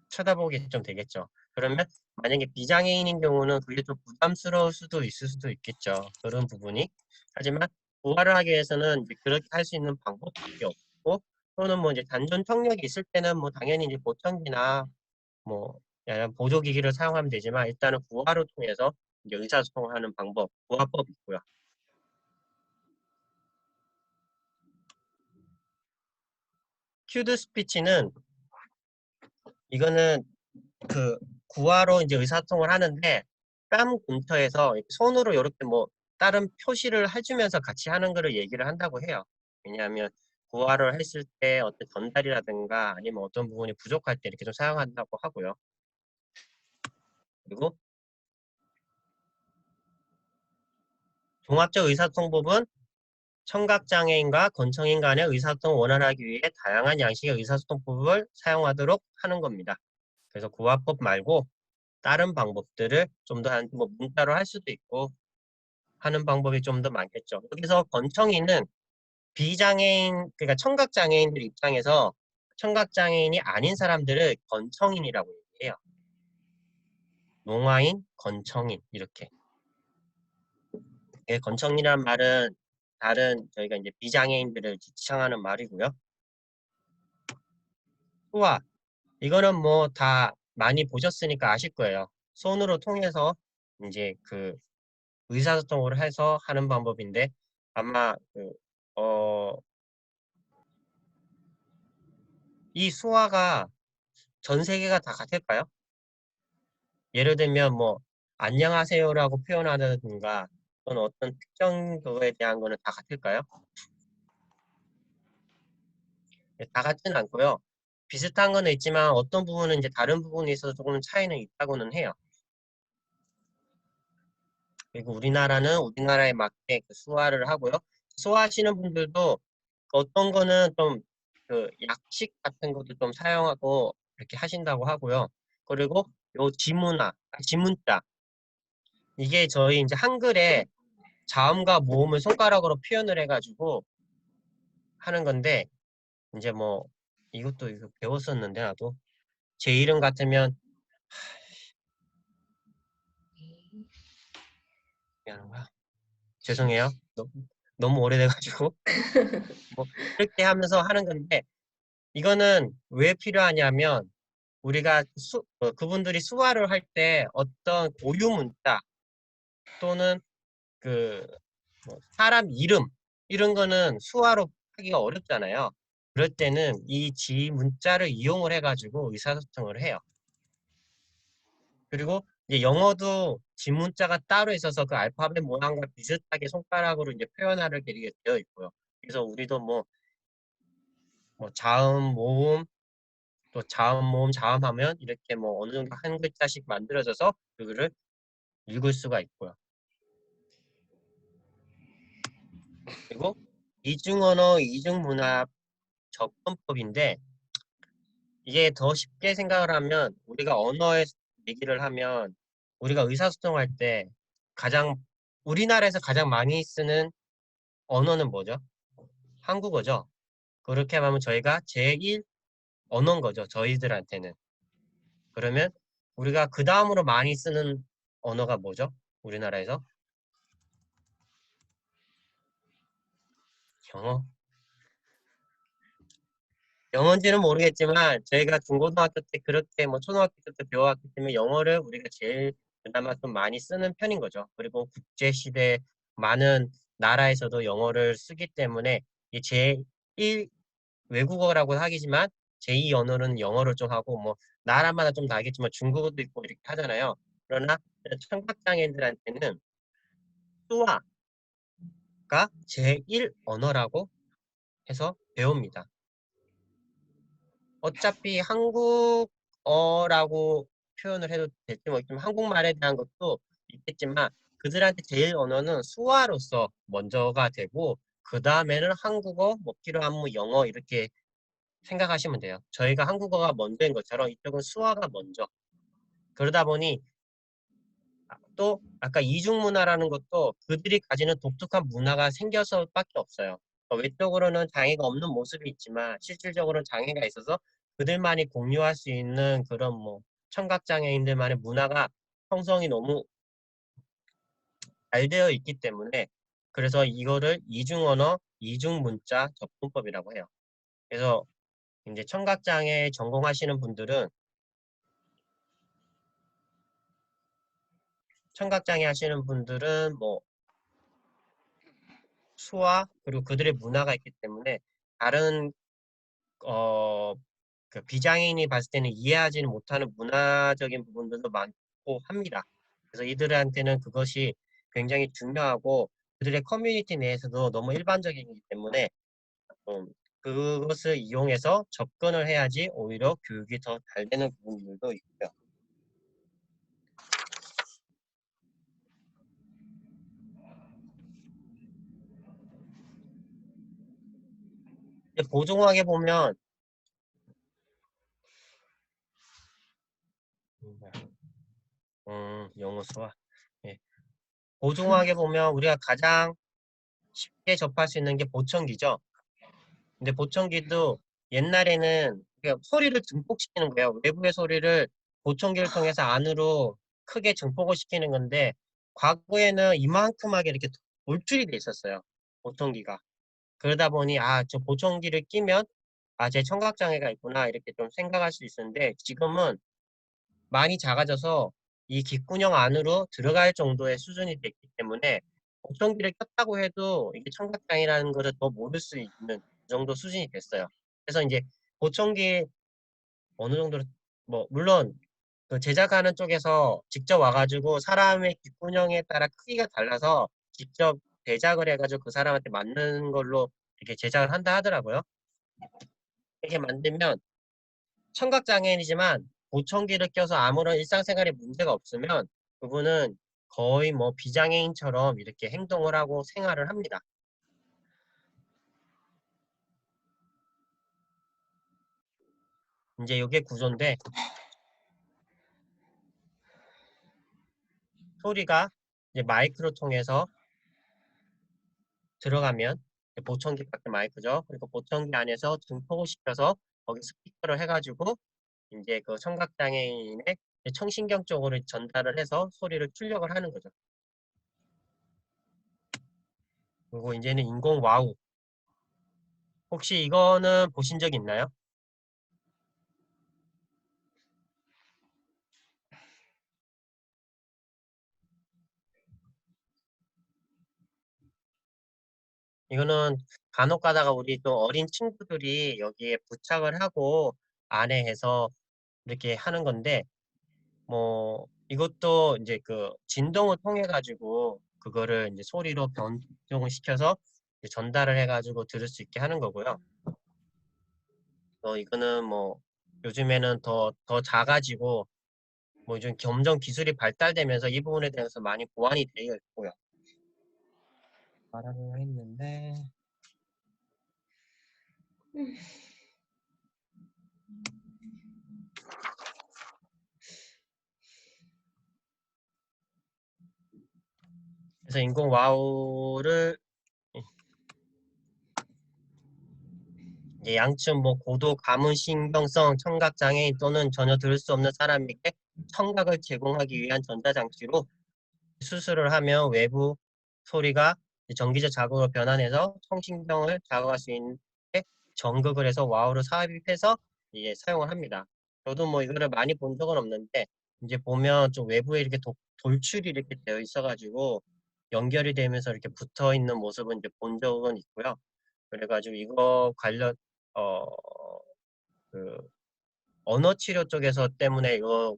쳐다보게 좀 되겠죠. 그러면 만약에 비장애인인 경우는 그게 좀 부담스러울 수도 있을 수도 있겠죠. 그런 부분이. 하지만 부활을 하기 위해서는 이제 그렇게 할 수 있는 방법밖에 없고 또는 뭐 이제 단전 청력이 있을 때는 뭐 당연히 이제 보청기나 뭐 이런 보조기기를 사용하면 되지만 일단은 부활을 통해서 이제 의사소통하는 방법, 부화법이 있고요. 큐드 스피치는 이거는 그 구화로 이제 의사소통을 하는데 뺨 근처에서 이렇게 손으로 이렇게 뭐 다른 표시를 해주면서 같이 하는 거를 얘기를 한다고 해요. 왜냐하면 구화를 했을 때 어떤 전달이라든가 아니면 어떤 부분이 부족할 때 이렇게 좀 사용한다고 하고요. 그리고 종합적 의사소통법은 청각장애인과 건청인 간의 의사소통을 원활하게 위해 다양한 양식의 의사소통법을 사용하도록 하는 겁니다. 그래서 구화법 말고 다른 방법들을 좀 더 뭐 문자로 할 수도 있고 하는 방법이 좀 더 많겠죠. 여기서 건청인은 비장애인, 그러니까 청각장애인들 입장에서 청각장애인이 아닌 사람들을 건청인이라고 얘기해요. 농아인, 건청인 이렇게. 건청이라는 말은 다른 저희가 이제 비장애인들을 지칭하는 말이고요. 수화 이거는 뭐 다 많이 보셨으니까 아실 거예요. 손으로 통해서 이제 그 의사소통을 해서 하는 방법인데 아마 이 수화가 전 세계가 다 같을까요? 예를 들면 뭐 안녕하세요라고 표현하든가 또는 어떤 특정 그거에 대한 거는 다 같을까요? 다 같지는 않고요. 비슷한 거는 있지만 어떤 부분은 이제 다른 부분에 있어서 조금 차이는 있다고는 해요. 그리고 우리나라는 우리나라에 맞게 그 수화를 하고요. 수화하시는 분들도 어떤 거는 좀 그 약식 같은 것도 좀 사용하고 이렇게 하신다고 하고요. 그리고 요 지문화, 지문자 이게 저희 이제 한글에 자음과 모음을 손가락으로 표현을 해가지고 하는 건데 이제 뭐 이것도 이거 배웠었는데 나도 제 이름 같으면 미안한 거야. 죄송해요. 너무 오래돼가지고 뭐 이렇게 하면서 하는 건데 이거는 왜 필요하냐면 우리가 그분들이 수화를 할 때 어떤 고유 문자 또는 그뭐 사람 이름 이런 거는 수화로 하기가 어렵잖아요. 그럴 때는 이 지문자를 이용을 해가지고 의사소통을 해요. 그리고 이제 영어도 지문자가 따로 있어서 그 알파벳 모양과 비슷하게 손가락으로 이제 표현하게 되어 있고요. 그래서 우리도 뭐 자음, 모음, 또 자음, 모음, 자음하면 이렇게 뭐 어느 정도 한 글자씩 만들어져서 그거를 읽을 수가 있고요. 그리고 이중언어, 이중문화 접근법인데 이게 더 쉽게 생각을 하면 우리가 언어에 얘기를 하면 우리가 의사소통할 때 가장 우리나라에서 가장 많이 쓰는 언어는 뭐죠? 한국어죠. 그렇게 하면 저희가 제1 언어인 거죠. 저희들한테는. 그러면 우리가 그 다음으로 많이 쓰는 언어가 뭐죠? 우리나라에서? 영어. 영어인지는 모르겠지만 저희가 중고등학교 때 그렇게 뭐 초등학교 때 배워왔기 때문에 영어를 우리가 제일 그나마 좀 많이 쓰는 편인 거죠. 그리고 국제시대 많은 나라에서도 영어를 쓰기 때문에 이 제1 외국어라고 하기지만 제2 언어는 영어를 좀 하고 뭐 나라마다 좀 다르겠지만 중국어도 있고 이렇게 하잖아요. 그러나 청각장애인들한테는 수화가 제1 언어라고 해서 배웁니다. 어차피 한국어라고 표현을 해도 될지 모르겠지만 한국말에 대한 것도 있겠지만 그들한테 제일 언어는 수화로서 먼저가 되고 그 다음에는 한국어, 뭐 필요한 뭐 영어 이렇게 생각하시면 돼요. 저희가 한국어가 먼저인 것처럼 이쪽은 수화가 먼저. 그러다 보니 또 아까 이중문화라는 것도 그들이 가지는 독특한 문화가 생겨서밖에 없어요. 외적으로는 장애가 없는 모습이 있지만 실질적으로는 장애가 있어서 그들만이 공유할 수 있는 그런 뭐 청각장애인들만의 문화가 형성이 너무 잘 되어 있기 때문에 그래서 이거를 이중언어, 이중문자 접근법이라고 해요. 그래서 이제 청각장애 전공하시는 분들은 청각장애 하시는 분들은 뭐 수화 그리고 그들의 문화가 있기 때문에 다른 어, 그 비장애인이 봤을 때는 이해하지는 못하는 문화적인 부분들도 많고 합니다. 그래서 이들한테는 그것이 굉장히 중요하고 그들의 커뮤니티 내에서도 너무 일반적이기 때문에 그것을 이용해서 접근을 해야지 오히려 교육이 더 잘 되는 부분들도 있고요. 이제 보종하게 보면 영어 수학. 예. 보종하게 보면 우리가 가장 쉽게 접할 수 있는 게 보청기죠. 근데 보청기도 옛날에는 그냥 소리를 증폭시키는 거예요. 외부의 소리를 보청기를 통해서 안으로 크게 증폭을 시키는 건데 과거에는 이만큼하게 이렇게 돌출이 돼 있었어요. 보청기가. 그러다 보니 저 보청기를 끼면 제 청각장애가 있구나 이렇게 좀 생각할 수 있었는데 지금은 많이 작아져서 이 귓구녕 안으로 들어갈 정도의 수준이 됐기 때문에 보청기를 꼈다고 해도 이게 청각장애라는 것을 더 모를 수 있는 그 정도 수준이 됐어요. 그래서 이제 보청기 어느 정도로 물론 그 제작하는 쪽에서 직접 와가지고 사람의 귓구녕에 따라 크기가 달라서 직접 제작을 해가지고 그 사람한테 맞는 걸로 이렇게 제작을 한다 하더라고요. 이렇게 만들면 청각장애인이지만 보청기를 껴서 아무런 일상생활에 문제가 없으면 그분은 거의 뭐 비장애인처럼 이렇게 행동을 하고 생활을 합니다. 이제 이게 구조인데 소리가 이제 마이크로 통해서 들어가면 보청기 밖에 마이크죠. 그리고 보청기 안에서 증폭을 시켜서 거기 스피커를 해가지고 이제 그 청각장애인의 청신경 쪽으로 전달을 해서 소리를 출력을 하는 거죠. 그리고 이제는 인공 와우. 혹시 이거는 보신 적 있나요? 이거는 간혹 가다가 우리 또 어린 친구들이 여기에 부착을 하고 안에 해서 이렇게 하는 건데 이것도 이제 그 진동을 통해 가지고 그거를 이제 소리로 변종을 시켜서 이제 전달을 해 가지고 들을 수 있게 하는 거고요. 이거는 요즘에는 더 작아지고 요즘 점점 기술이 발달되면서 이 부분에 대해서 많이 보완이 되어 있고요. 말하려 했는데 그래서 인공 와우를 이제 양측 고도 가문신경성 청각장애인 또는 전혀 들을 수 없는 사람에게 청각을 제공하기 위한 전자장치로 수술을 하면 외부 소리가 전기적 자극으로 변환해서 청신경을 자극할 수 있는 전극을 해서 와우를 삽입해서 이제 사용을 합니다. 저도 이거를 많이 본 적은 없는데 이제 보면 좀 외부에 이렇게 돌출이 이렇게 되어 있어가지고 연결이 되면서 이렇게 붙어 있는 모습은 이제 본 적은 있고요. 그래가지고 이거 관련 어, 그 언어 치료 쪽에서 때문에 이거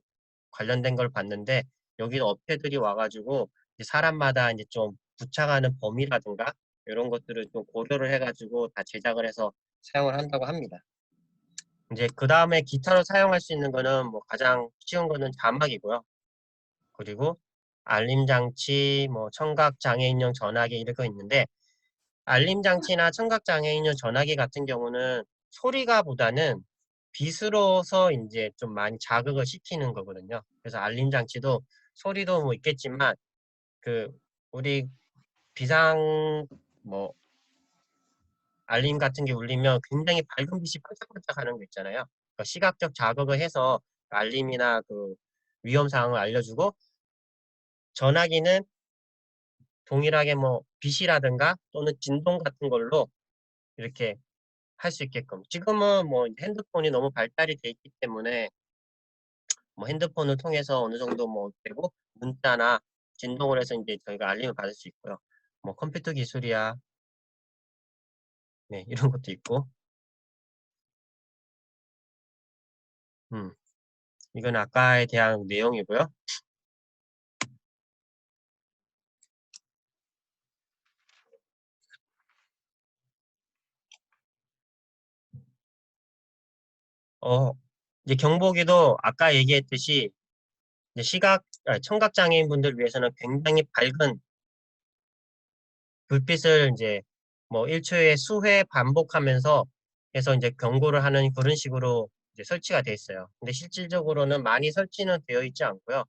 관련된 걸 봤는데 여기 업체들이 와가지고 이제 사람마다 이제 좀 부착하는 범위라든가 이런 것들을 좀 고려를 해가지고 다 제작을 해서 사용을 한다고 합니다. 이제 그 다음에 기타로 사용할 수 있는 거는 가장 쉬운 거는 자막이고요. 그리고 알림장치, 청각장애인용 전화기 이런 거 있는데 알림장치나 청각장애인용 전화기 같은 경우는 소리가 보다는 빛으로서 이제 좀 많이 자극을 시키는 거거든요. 그래서 알림장치도 소리도 있겠지만 그 우리 비상 뭐 알림 같은 게 울리면 굉장히 밝은 빛이 반짝반짝 하는 거 있잖아요. 그러니까 시각적 자극을 해서 알림이나 그 위험 사항을 알려주고 전화기는 동일하게 빛이라든가 또는 진동 같은 걸로 이렇게 할 수 있게끔. 지금은 핸드폰이 너무 발달이 돼 있기 때문에 핸드폰을 통해서 어느 정도 되고 문자나 진동을 해서 이제 저희가 알림을 받을 수 있고요. 컴퓨터 기술이야. 네, 이런 것도 있고. 이건 아까에 대한 내용이고요. 어, 이제 경보기도 아까 얘기했듯이 이제 청각 장애인 분들 위해서는 굉장히 밝은 불빛을 이제 뭐 1초에 수회 반복하면서 해서 이제 경고를 하는 그런 식으로 이제 설치가 돼 있어요. 근데 실질적으로는 많이 설치는 되어 있지 않고요.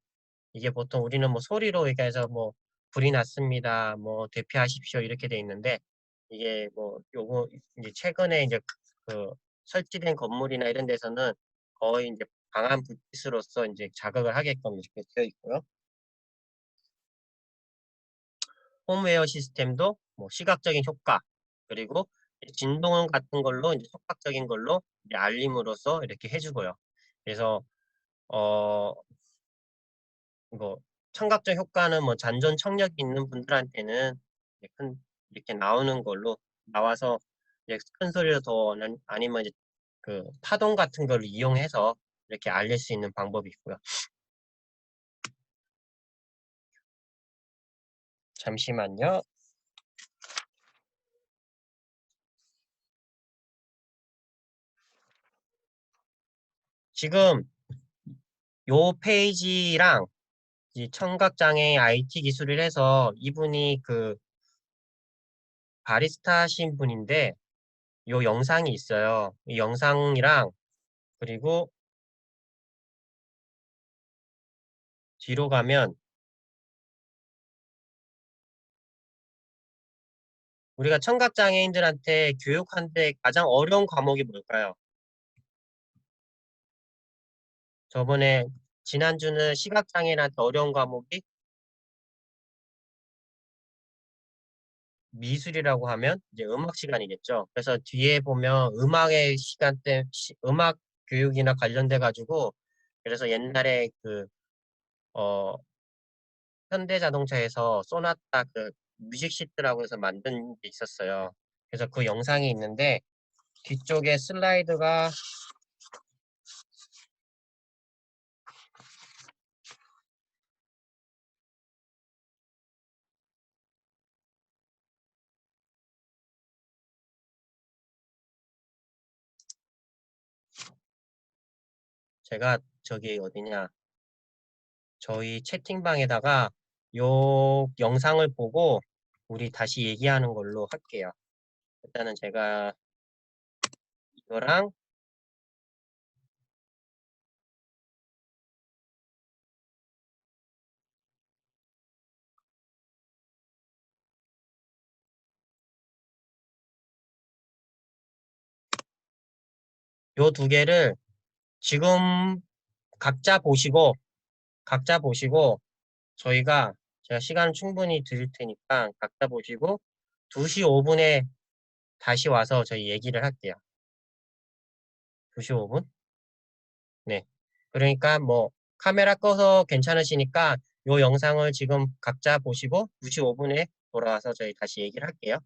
이게 보통 우리는 뭐 소리로 얘기해서 뭐 불이 났습니다. 뭐 대피하십시오. 이렇게 돼 있는데 이게 뭐 요거 이제 최근에 이제 그 설치된 건물이나 이런 데서는 거의 이제 강한 불빛으로서 이제 자극을 하게끔 이렇게 되어 있고요. 홈웨어 시스템도 뭐 시각적인 효과 그리고 진동 같은 걸로 이제촉각적인 걸로 이제 알림으로써 이렇게 해주고요. 그래서 어 뭐 청각적 효과는 뭐 잔존 청력이 있는 분들한테는 이렇게 나오는 걸로 나와서 이제 큰 소리로 더 아니면 이제 그 파동 같은 걸 이용해서 이렇게 알릴 수 있는 방법이 있고요. 잠시만요. 지금 요 페이지랑 이 청각장애 IT 기술을 해서 이분이 그 바리스타 하신 분인데 요 영상이 있어요. 이 영상이랑 그리고 뒤로 가면 우리가 청각장애인들한테 교육하는데 가장 어려운 과목이 뭘까요? 저번에 지난주는 시각장애인한테 어려운 과목이 미술이라고 하면 이제 음악 시간이겠죠. 그래서 뒤에 보면 음악의 시간대, 음악 교육이나 관련돼 가지고 그래서 옛날에 어, 현대자동차에서 소나타 뮤직 시트라고 해서 만든 게 있었어요. 그래서 그 영상이 있는데 뒤쪽에 슬라이드가 제가 저기 어디냐 저희 채팅방에다가 요 영상을 보고 우리 다시 얘기하는 걸로 할게요. 일단은 제가 이거랑 요 두 개를 지금 각자 보시고 각자 보시고 저희가 제가 시간 충분히 드릴 테니까 각자 보시고 2시 5분에 다시 와서 저희 얘기를 할게요. 2시 5분? 네. 그러니까 뭐 카메라 꺼서 괜찮으시니까 요 영상을 지금 각자 보시고 2시 5분에 돌아와서 저희 다시 얘기를 할게요.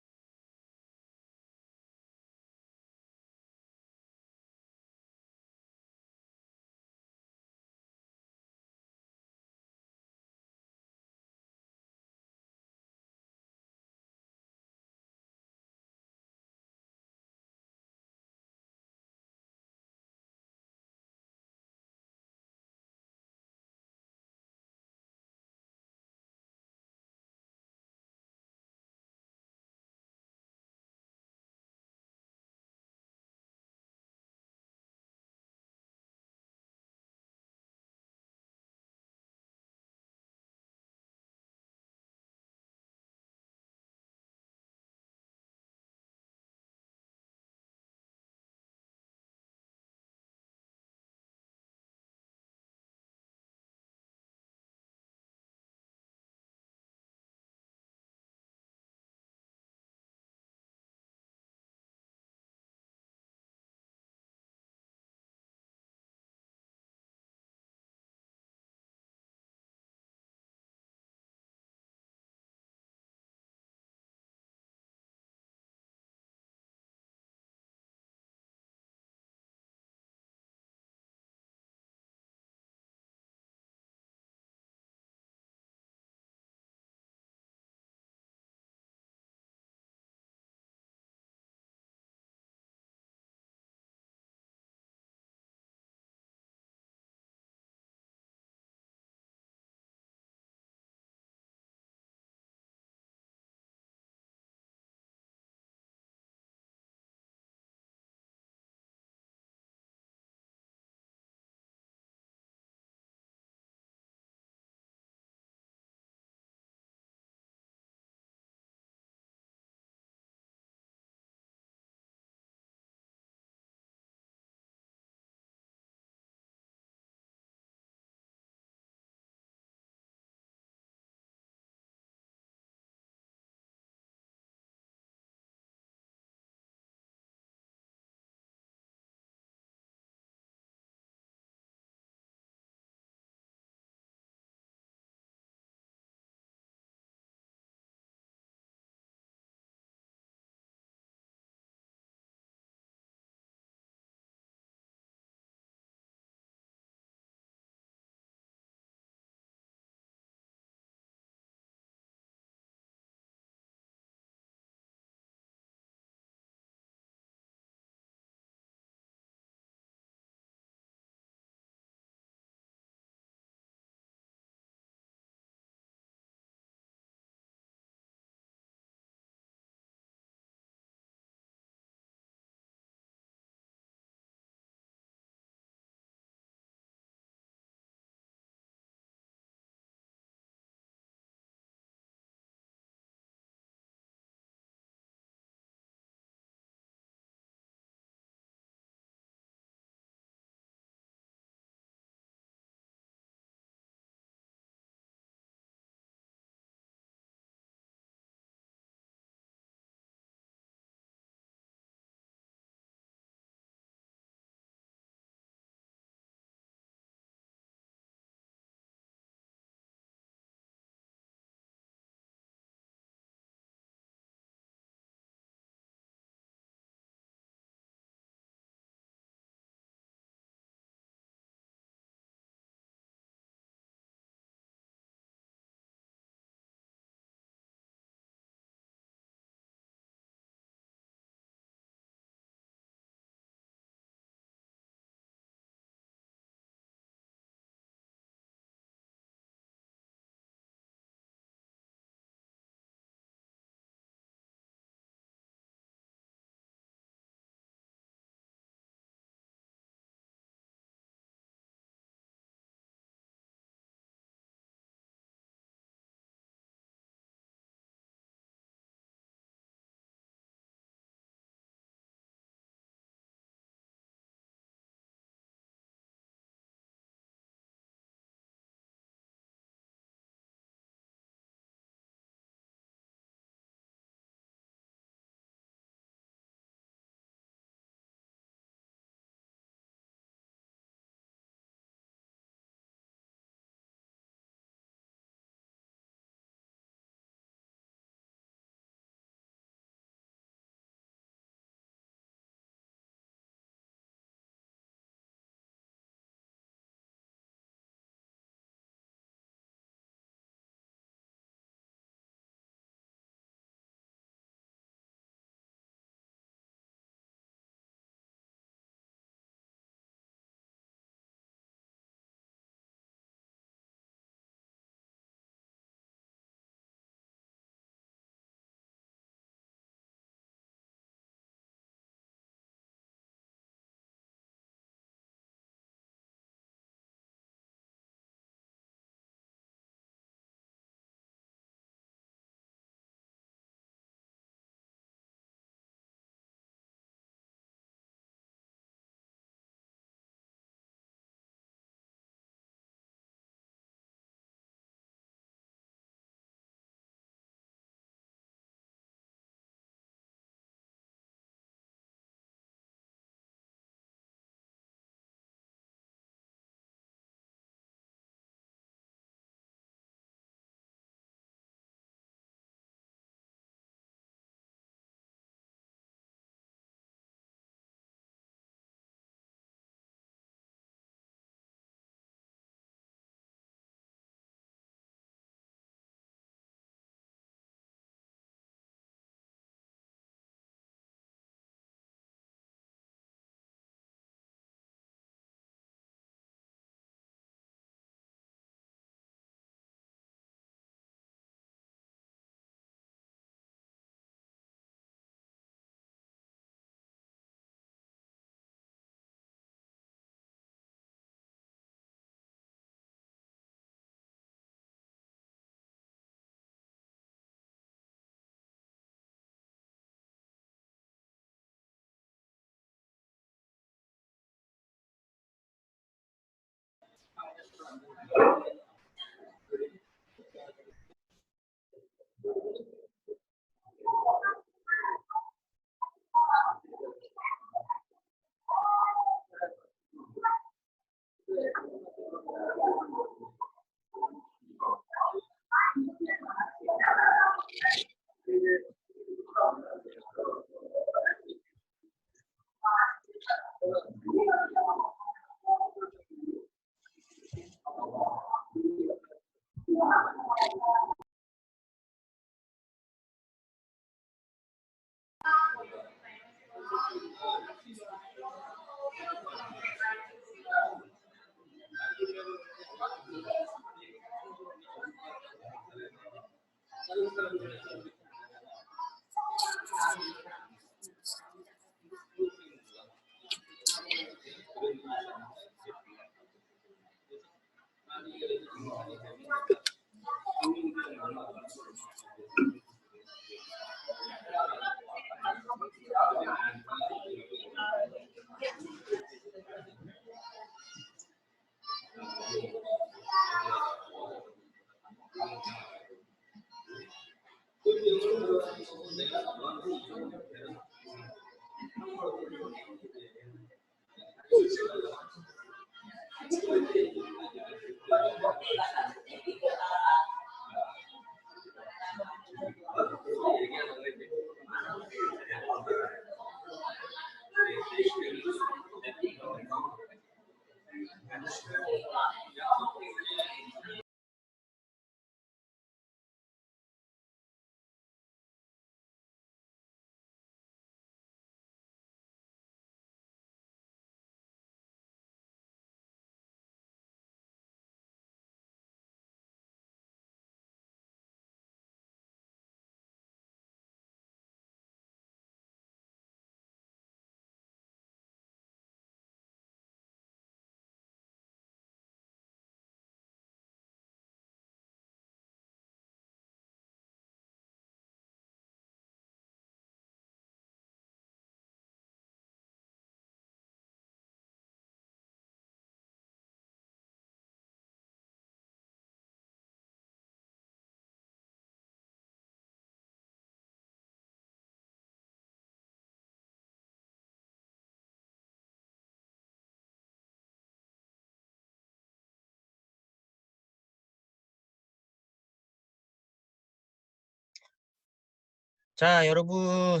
자, 여러분.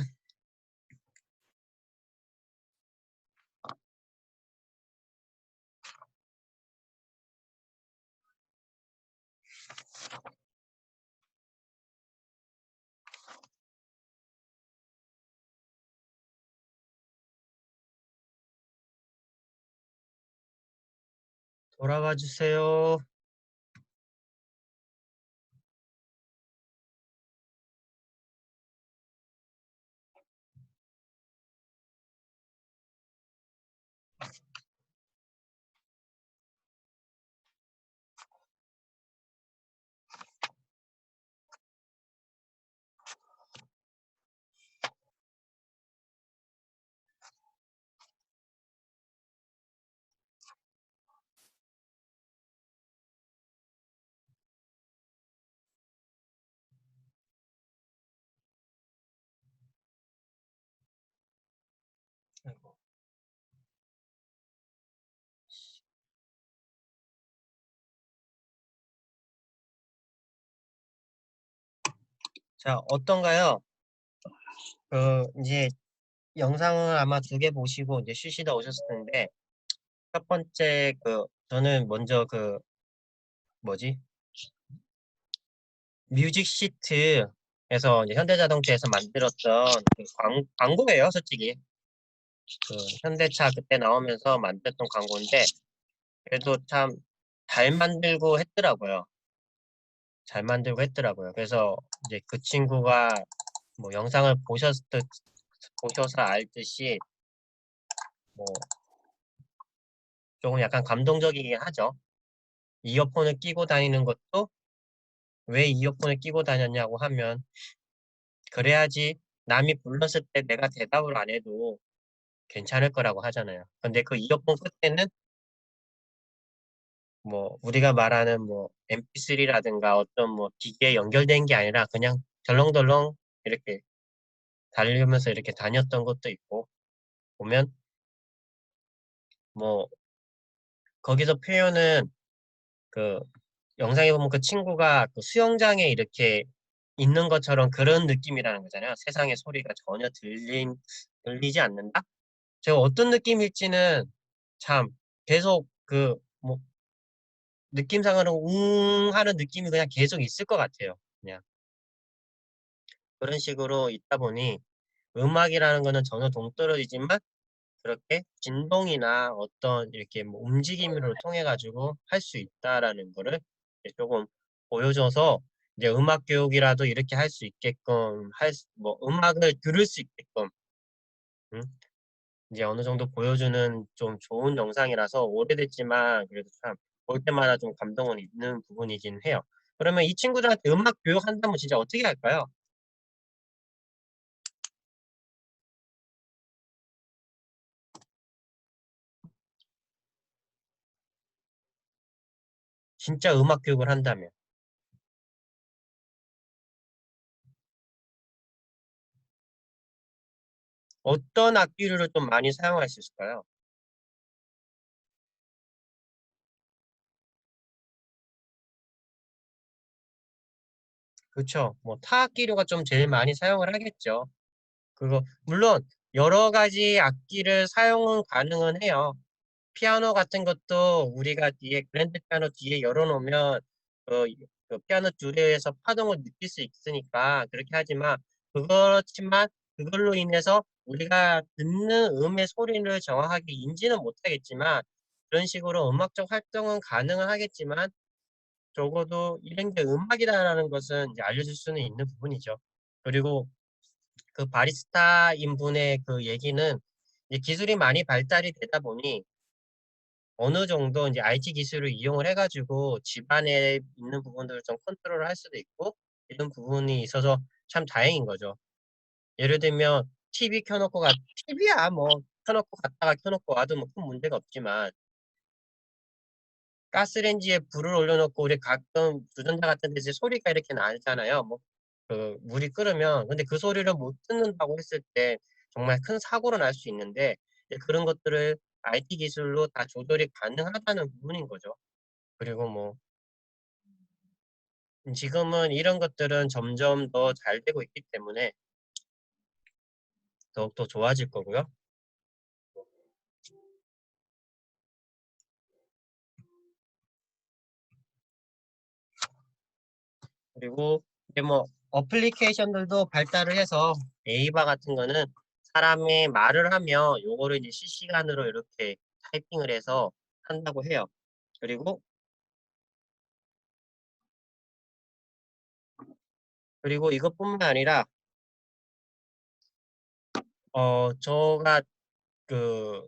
돌아와 주세요. 아이고. 자, 어떤가요? 이제 영상을 아마 2개 보시고 이제 쉬시다 오셨을 텐데, 첫 번째 저는 먼저 뭐지? 뮤직 시트에서 이제 현대자동차에서 만들었던 광고예요, 솔직히. 현대차 그때 나오면서 만들었던 광고인데, 그래도 참 잘 만들고 했더라고요. 잘 만들고 했더라고요. 그래서 이제 그 친구가 뭐 영상을 보셔서 알듯이 뭐 조금 약간 감동적이긴 하죠. 이어폰을 끼고 다니는 것도 왜 이어폰을 끼고 다녔냐고 하면 그래야지 남이 불렀을 때 내가 대답을 안 해도 괜찮을 거라고 하잖아요. 근데 그 이어폰 끝에는 뭐 우리가 말하는 뭐 MP3라든가 어떤 뭐 기기에 연결된 게 아니라 그냥 덜렁덜렁 이렇게 달리면서 이렇게 다녔던 것도 있고 보면 뭐 거기서 표현은 그 영상에 보면 그 친구가 그 수영장에 이렇게 있는 것처럼 그런 느낌이라는 거잖아요. 세상의 소리가 전혀 들리지 않는다? 제가 어떤 느낌일지는 참 계속 그 뭐 느낌상으로 하는 느낌이 그냥 계속 있을 것 같아요. 그냥 그런 식으로 있다 보니 음악이라는 거는 전혀 동떨어지지만 그렇게 진동이나 어떤 이렇게 뭐 움직임으로 통해 가지고 할 수 있다라는 거를 이제 조금 보여줘서 이제 음악 교육이라도 이렇게 할 수 있게끔 뭐 음악을 들을 수 있게끔 음, 이제 어느 정도 보여주는 좀 좋은 영상이라서 오래됐지만 그래도 참 볼 때마다 좀 감동은 있는 부분이긴 해요. 그러면 이 친구들한테 음악 교육한다면 진짜 어떻게 할까요? 진짜 음악 교육을 한다면 어떤 악기를 좀 많이 사용할 수 있을까요? 그렇죠. 뭐 타악기류가 좀 제일 많이 사용을 하겠죠. 그거 물론 여러 가지 악기를 사용은 가능은 해요. 피아노 같은 것도 우리가 뒤에 그랜드 피아노 뒤에 열어놓으면 그, 그 피아노 줄에서 파동을 느낄 수 있으니까 그렇게 하지만 그렇지만 그걸로 인해서 우리가 듣는 음의 소리를 정확하게 인지는 못하겠지만 그런 식으로 음악적 활동은 가능은 하겠지만 적어도 이런 게 음악이다라는 것은 이제 알려줄 수는 있는 부분이죠. 그리고 그 바리스타인 분의 그 얘기는 이제 기술이 많이 발달이 되다 보니 어느 정도 이제 IT 기술을 이용을 해가지고 집안에 있는 부분들을 좀 컨트롤을 할 수도 있고 이런 부분이 있어서 참 다행인 거죠. 예를 들면 TV 켜놓고 TV야 뭐 켜놓고 갔다가 켜놓고 와도 뭐 큰 문제가 없지만 가스레인지에 불을 올려놓고 우리 가끔 주전자 같은 데서 소리가 이렇게 나잖아요. 뭐 그 물이 끓으면 근데 그 소리를 못 듣는다고 했을 때 정말 큰 사고로 날 수 있는데 이제 그런 것들을 IT 기술로 다 조절이 가능하다는 부분인 거죠. 그리고 뭐 지금은 이런 것들은 점점 더 잘 되고 있기 때문에 더욱더 좋아질 거고요. 그리고 이제 뭐 어플리케이션들도 발달을 해서 네이버 같은 거는 사람이 말을 하면 요거를 이제 실시간으로 이렇게 타이핑을 해서 한다고 해요. 그리고 이것뿐만 아니라 저가 그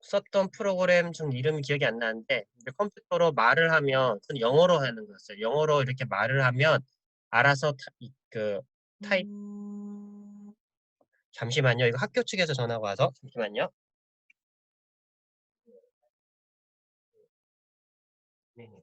썼던 프로그램 좀 이름이 기억이 안 나는데 이제 컴퓨터로 말을 하면 그건 영어로 하는 거였어요. 영어로 이렇게 말을 하면 알아서 그 타입 잠시만요. 이거 학교 측에서 전화가 와서 잠시만요. 네.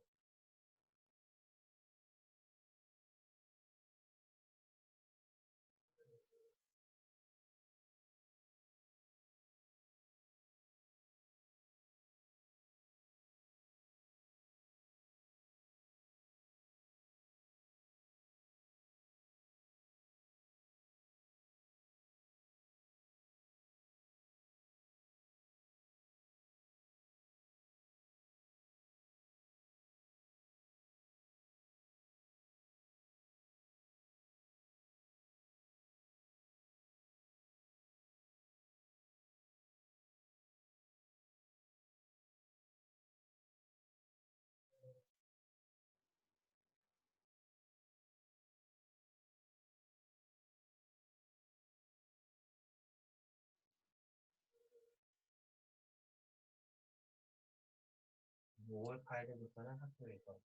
월 5월 파일부터는 학교에서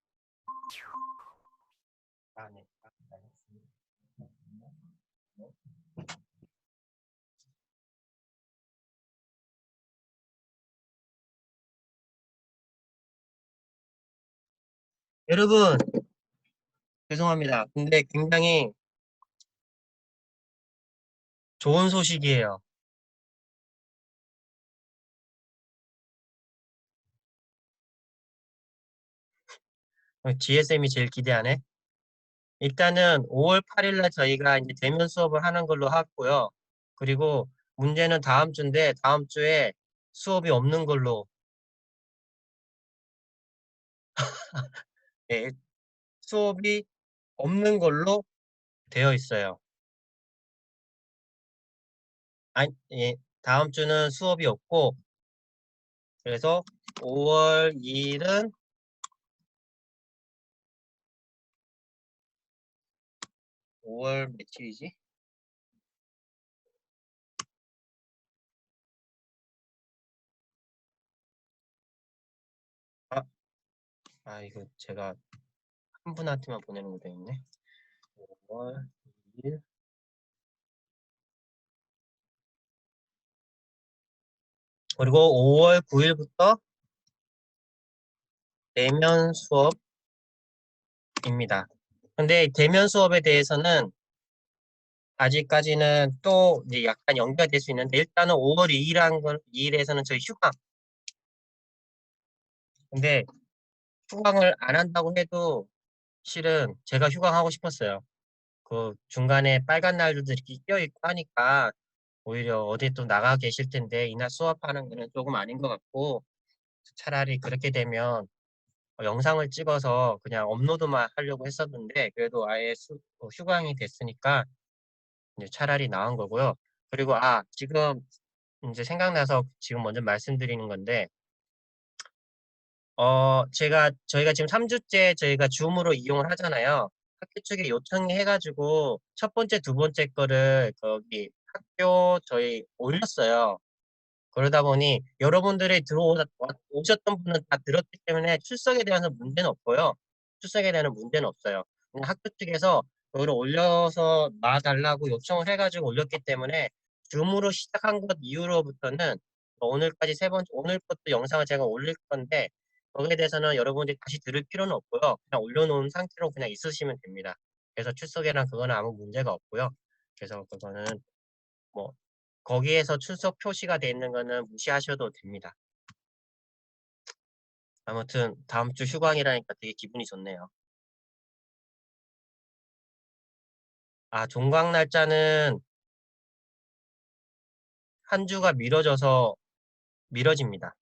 네. 알겠습니다. 여러분, 죄송합니다. 근데 굉장히 좋은 소식이에요. GSM이 제일 기대하네. 일단은 5월 8일 날 저희가 이제 대면 수업을 하는 걸로 하고요. 그리고 문제는 다음 주인데 다음 주에 수업이 없는 걸로, 예, 수업이 없는 걸로 되어 있어요. 아니, 예, 다음 주는 수업이 없고, 그래서 5월 2일은 5월 며칠이지? 아, 이거 제가 한 분한테만 보내는 거 되겠네. 5월 2일. 그리고 5월 9일부터 대면 수업입니다. 근데 대면 수업에 대해서는 아직까지는 또 이제 약간 연결될 수 있는데 일단은 5월 2일에서는 저희 휴강. 근데 휴강을 안 한다고 해도 실은 제가 휴강하고 싶었어요. 그 중간에 빨간 날들이 껴있고 하니까 오히려 어디 또 나가 계실 텐데 이날 수업하는 거는 조금 아닌 것 같고 차라리 그렇게 되면 영상을 찍어서 그냥 업로드만 하려고 했었는데 그래도 아예 휴강이 됐으니까 이제 차라리 나은 거고요. 그리고 지금 이제 생각나서 지금 먼저 말씀드리는 건데 저희가 지금 3주째 저희가 줌으로 이용을 하잖아요. 학교 측에 요청해 가지고 첫 번째, 두 번째 거를 거기 학교 저희 올렸어요. 그러다 보니 여러분들이 오셨던 분은 다 들었기 때문에 출석에 대해서 문제는 없고요. 출석에 대한 문제는 없어요. 그냥 학교 측에서 그걸 올려서 놔달라고 요청을 해가지고 올렸기 때문에 줌으로 시작한 것 이후로부터는 오늘까지 오늘 것도 영상을 제가 올릴 건데 거기에 대해서는 여러분들이 다시 들을 필요는 없고요. 그냥 올려놓은 상태로 그냥 있으시면 됩니다. 그래서 출석이랑 그거는 아무 문제가 없고요. 그래서 그거는 뭐 거기에서 출석 표시가 돼 있는 거는 무시하셔도 됩니다. 아무튼 다음 주 휴강이라니까 되게 기분이 좋네요. 종강 날짜는 한 주가 미뤄집니다.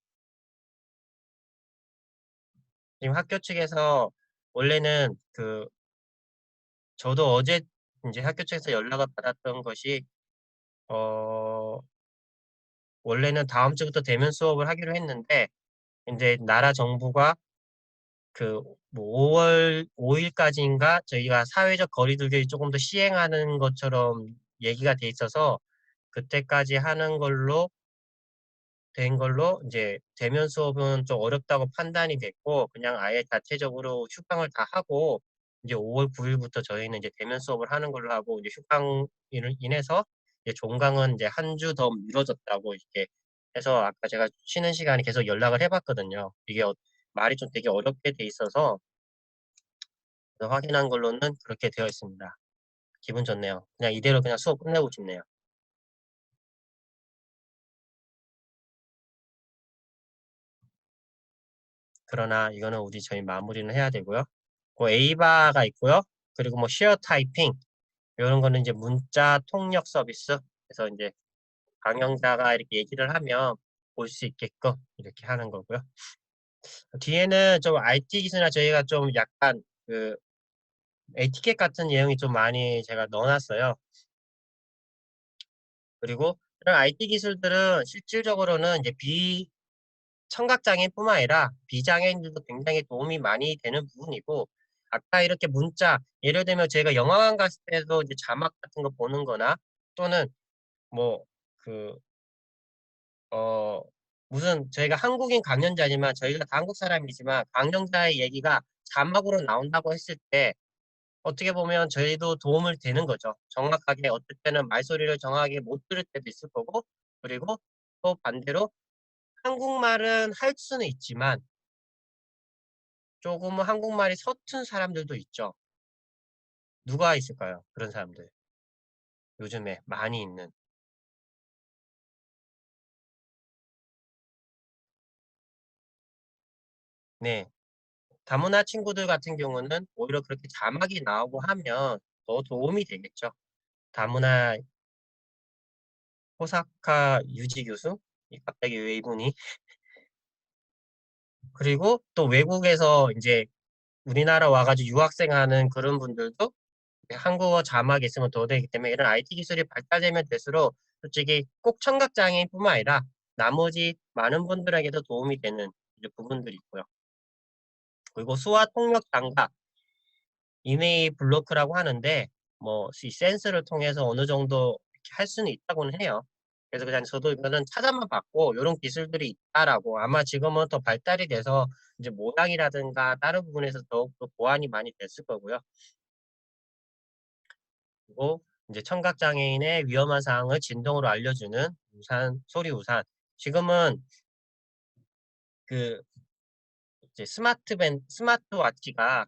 지금 학교 측에서 원래는 저도 어제 이제 학교 측에서 연락을 받았던 것이 어 원래는 다음 주부터 대면 수업을 하기로 했는데 이제 나라 정부가 뭐 5월 5일까지인가 저희가 사회적 거리두기를 조금 더 시행하는 것처럼 얘기가 돼 있어서 그때까지 하는 걸로 된 걸로 이제 대면 수업은 좀 어렵다고 판단이 됐고 그냥 아예 자체적으로 휴강을 다 하고 이제 5월 9일부터 저희는 이제 대면 수업을 하는 걸로 하고 이제 휴강 인해서 이제 종강은 이제 한 주 더 미뤄졌다고 이렇게 해서 아까 제가 쉬는 시간에 계속 연락을 해봤거든요. 이게 말이 좀 되게 어렵게 돼 있어서 그래서 확인한 걸로는 그렇게 되어 있습니다. 기분 좋네요. 그냥 이대로 그냥 수업 끝내고 싶네요. 그러나 이거는 저희 마무리는 해야 되고요. 그 에이바가 있고요. 그리고 뭐 쉐어 타이핑 이런 거는 이제 문자 통역 서비스. 그래서 이제 강영자가 이렇게 얘기를 하면 볼 수 있게끔 이렇게 하는 거고요. 뒤에는 좀 IT 기술이나 저희가 좀 약간 에티켓 같은 내용이 좀 많이 제가 넣어놨어요. 그리고 이런 IT 기술들은 실질적으로는 이제 청각장애뿐만 아니라 비장애인들도 굉장히 도움이 많이 되는 부분이고 아까 이렇게 문자 예를 들면 제가 영화관 갔을 때도 이제 자막 같은 거 보는 거나 또는 뭐 그 무슨 저희가 한국인 강연자지만 저희가 다 한국 사람이지만 강연자의 얘기가 자막으로 나온다고 했을 때 어떻게 보면 저희도 도움을 되는 거죠. 정확하게 어떨 때는 말소리를 정확하게 못 들을 때도 있을 거고 그리고 또 반대로 한국말은 할 수는 있지만 조금은 한국말이 서툰 사람들도 있죠. 누가 있을까요? 그런 사람들. 요즘에 많이 있는. 네. 다문화 친구들 같은 경우는 오히려 그렇게 자막이 나오고 하면 더 도움이 되겠죠. 다문화 호사카 유지 교수? 갑자기 왜 이분이? 그리고 또 외국에서 이제 우리나라 와가지고 유학생하는 그런 분들도 한국어 자막이 있으면 더 되기 때문에 이런 IT 기술이 발달되면 될수록 솔직히 꼭 청각장애인뿐만 아니라 나머지 많은 분들에게도 도움이 되는 이제 부분들이 있고요. 그리고 수화 통역 장갑, 이메일 블로크라고 하는데 뭐 이 센스를 통해서 어느 정도 할 수는 있다고는 해요. 그래서 그냥 저도 이거는 찾아만 봤고 이런 기술들이 있다라고 아마 지금은 더 발달이 돼서 이제 모양이라든가 다른 부분에서 더욱더 보완이 많이 됐을 거고요. 그리고 이제 청각장애인의 위험한 사항을 진동으로 알려주는 우산, 소리 우산. 지금은 그 이제 스마트워치가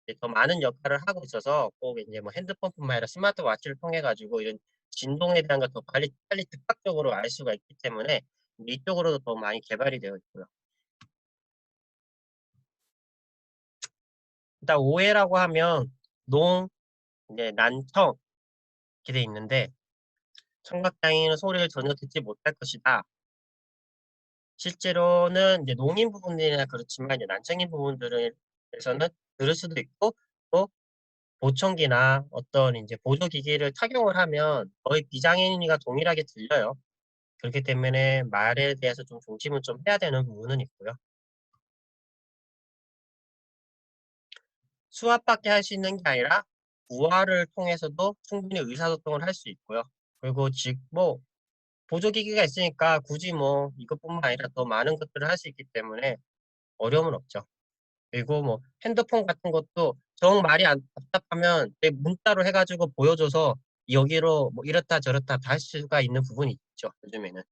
이제 더 많은 역할을 하고 있어서 꼭 이제 뭐 핸드폰뿐만 아니라 스마트워치를 통해 가지고 이런 진동에 대한 걸 더 빨리 즉각적으로 알 수가 있기 때문에 이쪽으로도 더 많이 개발이 되어 있고요. 일단 오해라고 하면 농, 이제 난청 이렇게 돼 있는데 청각장애인은 소리를 전혀 듣지 못할 것이다. 실제로는 이제 농인 부분들이나 그렇지만 이제 난청인 부분들에서는 들을 수도 있고 또 보청기나 어떤 이제 보조기기를 착용을 하면 거의 비장애인과 동일하게 들려요. 그렇기 때문에 말에 대해서 좀 조심을 좀 해야 되는 부분은 있고요. 수화밖에 할 수 있는 게 아니라 구화를 통해서도 충분히 의사소통을 할 수 있고요. 그리고 뭐 보조기기가 있으니까 굳이 뭐 이것뿐만 아니라 더 많은 것들을 할 수 있기 때문에 어려움은 없죠. 그리고 뭐 핸드폰 같은 것도 정 말이 안 답답하면 문자로 해가지고 보여줘서 여기로 뭐 이렇다 저렇다 다 할 수가 있는 부분이 있죠. 요즘에는.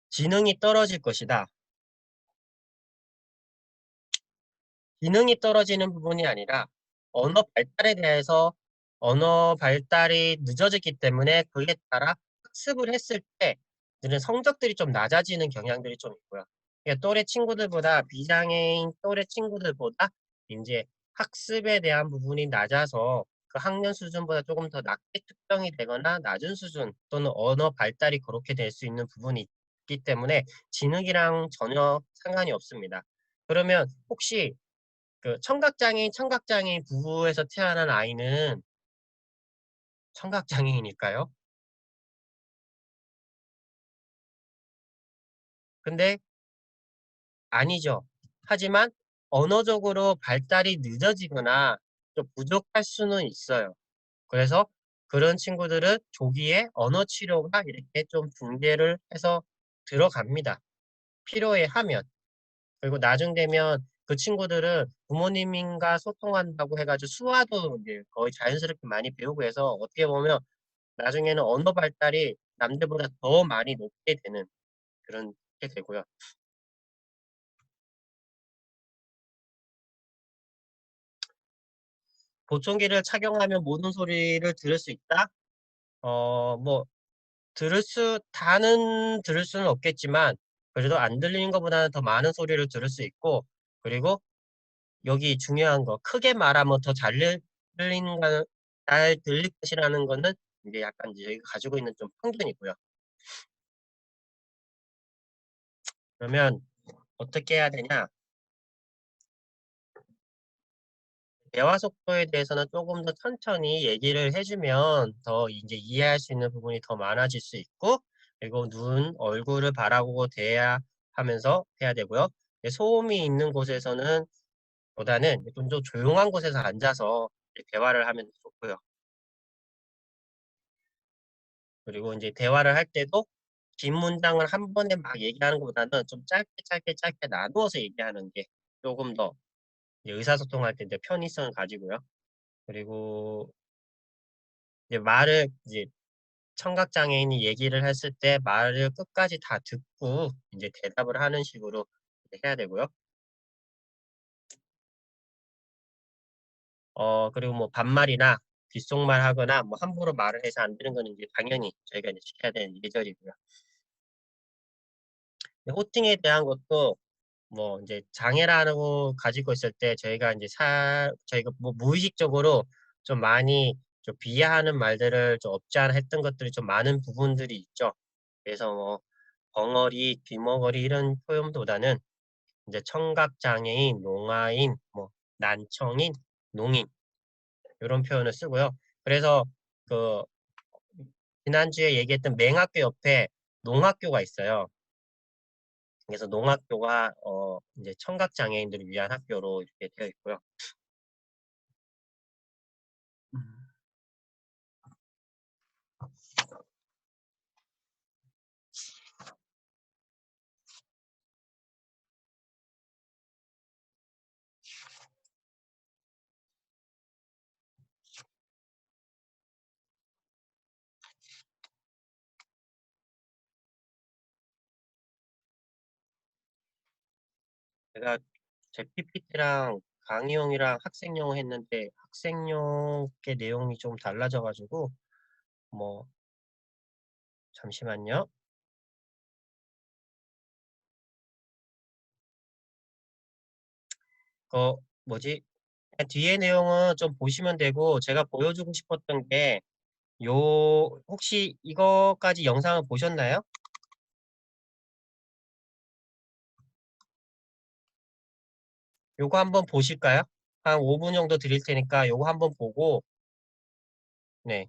지능이 떨어질 것이다. 기능이 떨어지는 부분이 아니라 언어 발달에 대해서 언어 발달이 늦어졌기 때문에 그에 따라 학습을 했을 때 들은 성적들이 좀 낮아지는 경향들이 좀 있고요. 그러니까 또래 친구들보다 비장애인 또래 친구들보다 이제 학습에 대한 부분이 낮아서 그 학년 수준보다 조금 더 낮게 측정이 되거나 낮은 수준 또는 언어 발달이 그렇게 될 수 있는 부분이 있기 때문에 지능이랑 전혀 상관이 없습니다. 그러면 혹시 그 청각장애인 부부에서 태어난 아이는 청각장애인일까요? 근데 아니죠. 하지만 언어적으로 발달이 늦어지거나 좀 부족할 수는 있어요. 그래서 그런 친구들은 조기에 언어 치료가 이렇게 좀 붕괴를 해서 들어갑니다. 필요해 하면. 그리고 나중 되면 그 친구들은 부모님과 소통한다고 해가지고 수화도 이제 거의 자연스럽게 많이 배우고 해서 어떻게 보면 나중에는 언어 발달이 남들보다 더 많이 높게 되는 그런 게 되고요. 보청기를 착용하면 모든 소리를 들을 수 있다? 뭐 다는 들을 수는 없겠지만 그래도 안 들리는 것보다는 더 많은 소리를 들을 수 있고 그리고 여기 중요한 거 크게 말하면 더 들리는 잘 들릴 것이라는 거는 이제 약간 이제 저희가 가지고 있는 좀 편견이고요. 그러면 어떻게 해야 되냐? 대화 속도에 대해서는 조금 더 천천히 얘기를 해주면 더 이제 이해할 수 있는 부분이 더 많아질 수 있고, 그리고 얼굴을 바라보고 대해야 하면서 해야 되고요. 소음이 있는 곳에서는 보다는 좀 더 조용한 곳에서 앉아서 대화를 하면 좋고요. 그리고 이제 대화를 할 때도 긴 문장을 한 번에 막 얘기하는 것보다는 좀 짧게 나누어서 얘기하는 게 조금 더 이제 의사소통할 때 이제 편의성을 가지고요. 그리고 이제 말을 이제 청각장애인이 얘기를 했을 때 말을 끝까지 다 듣고 이제 대답을 하는 식으로 해야 되고요. 그리고 뭐 반말이나 귓속말 하거나 뭐 함부로 말을 해서 안 되는 거는 이제 당연히 저희가 이제 지켜야 되는 예절이고요. 호칭에 대한 것도 뭐 이제 장애라고 가지고 있을 때 저희가 이제 저희가 뭐 무의식적으로 좀 많이 좀 비하하는 말들을 좀 없지 않아 했던 것들이 좀 많은 부분들이 있죠. 그래서 뭐 벙어리, 귀머거리 이런 표현보다는 이제 청각장애인, 농아인, 뭐 난청인, 농인 이런 표현을 쓰고요. 그래서 그 지난주에 얘기했던 맹학교 옆에 농학교가 있어요. 그래서 농학교가 이제 청각 장애인들을 위한 학교로 이렇게 되어 있고요. 음. 제가 제 PPT랑 강의용이랑 학생용 했는데 학생용의 내용이 좀 달라져가지고 뭐 잠시만요. 뭐지? 뒤에 내용은 좀 보시면 되고 제가 보여주고 싶었던 게 혹시 이거까지 영상을 보셨나요? 요거 한번 보실까요? 한 5분 정도 드릴 테니까 요거 한번 보고 네,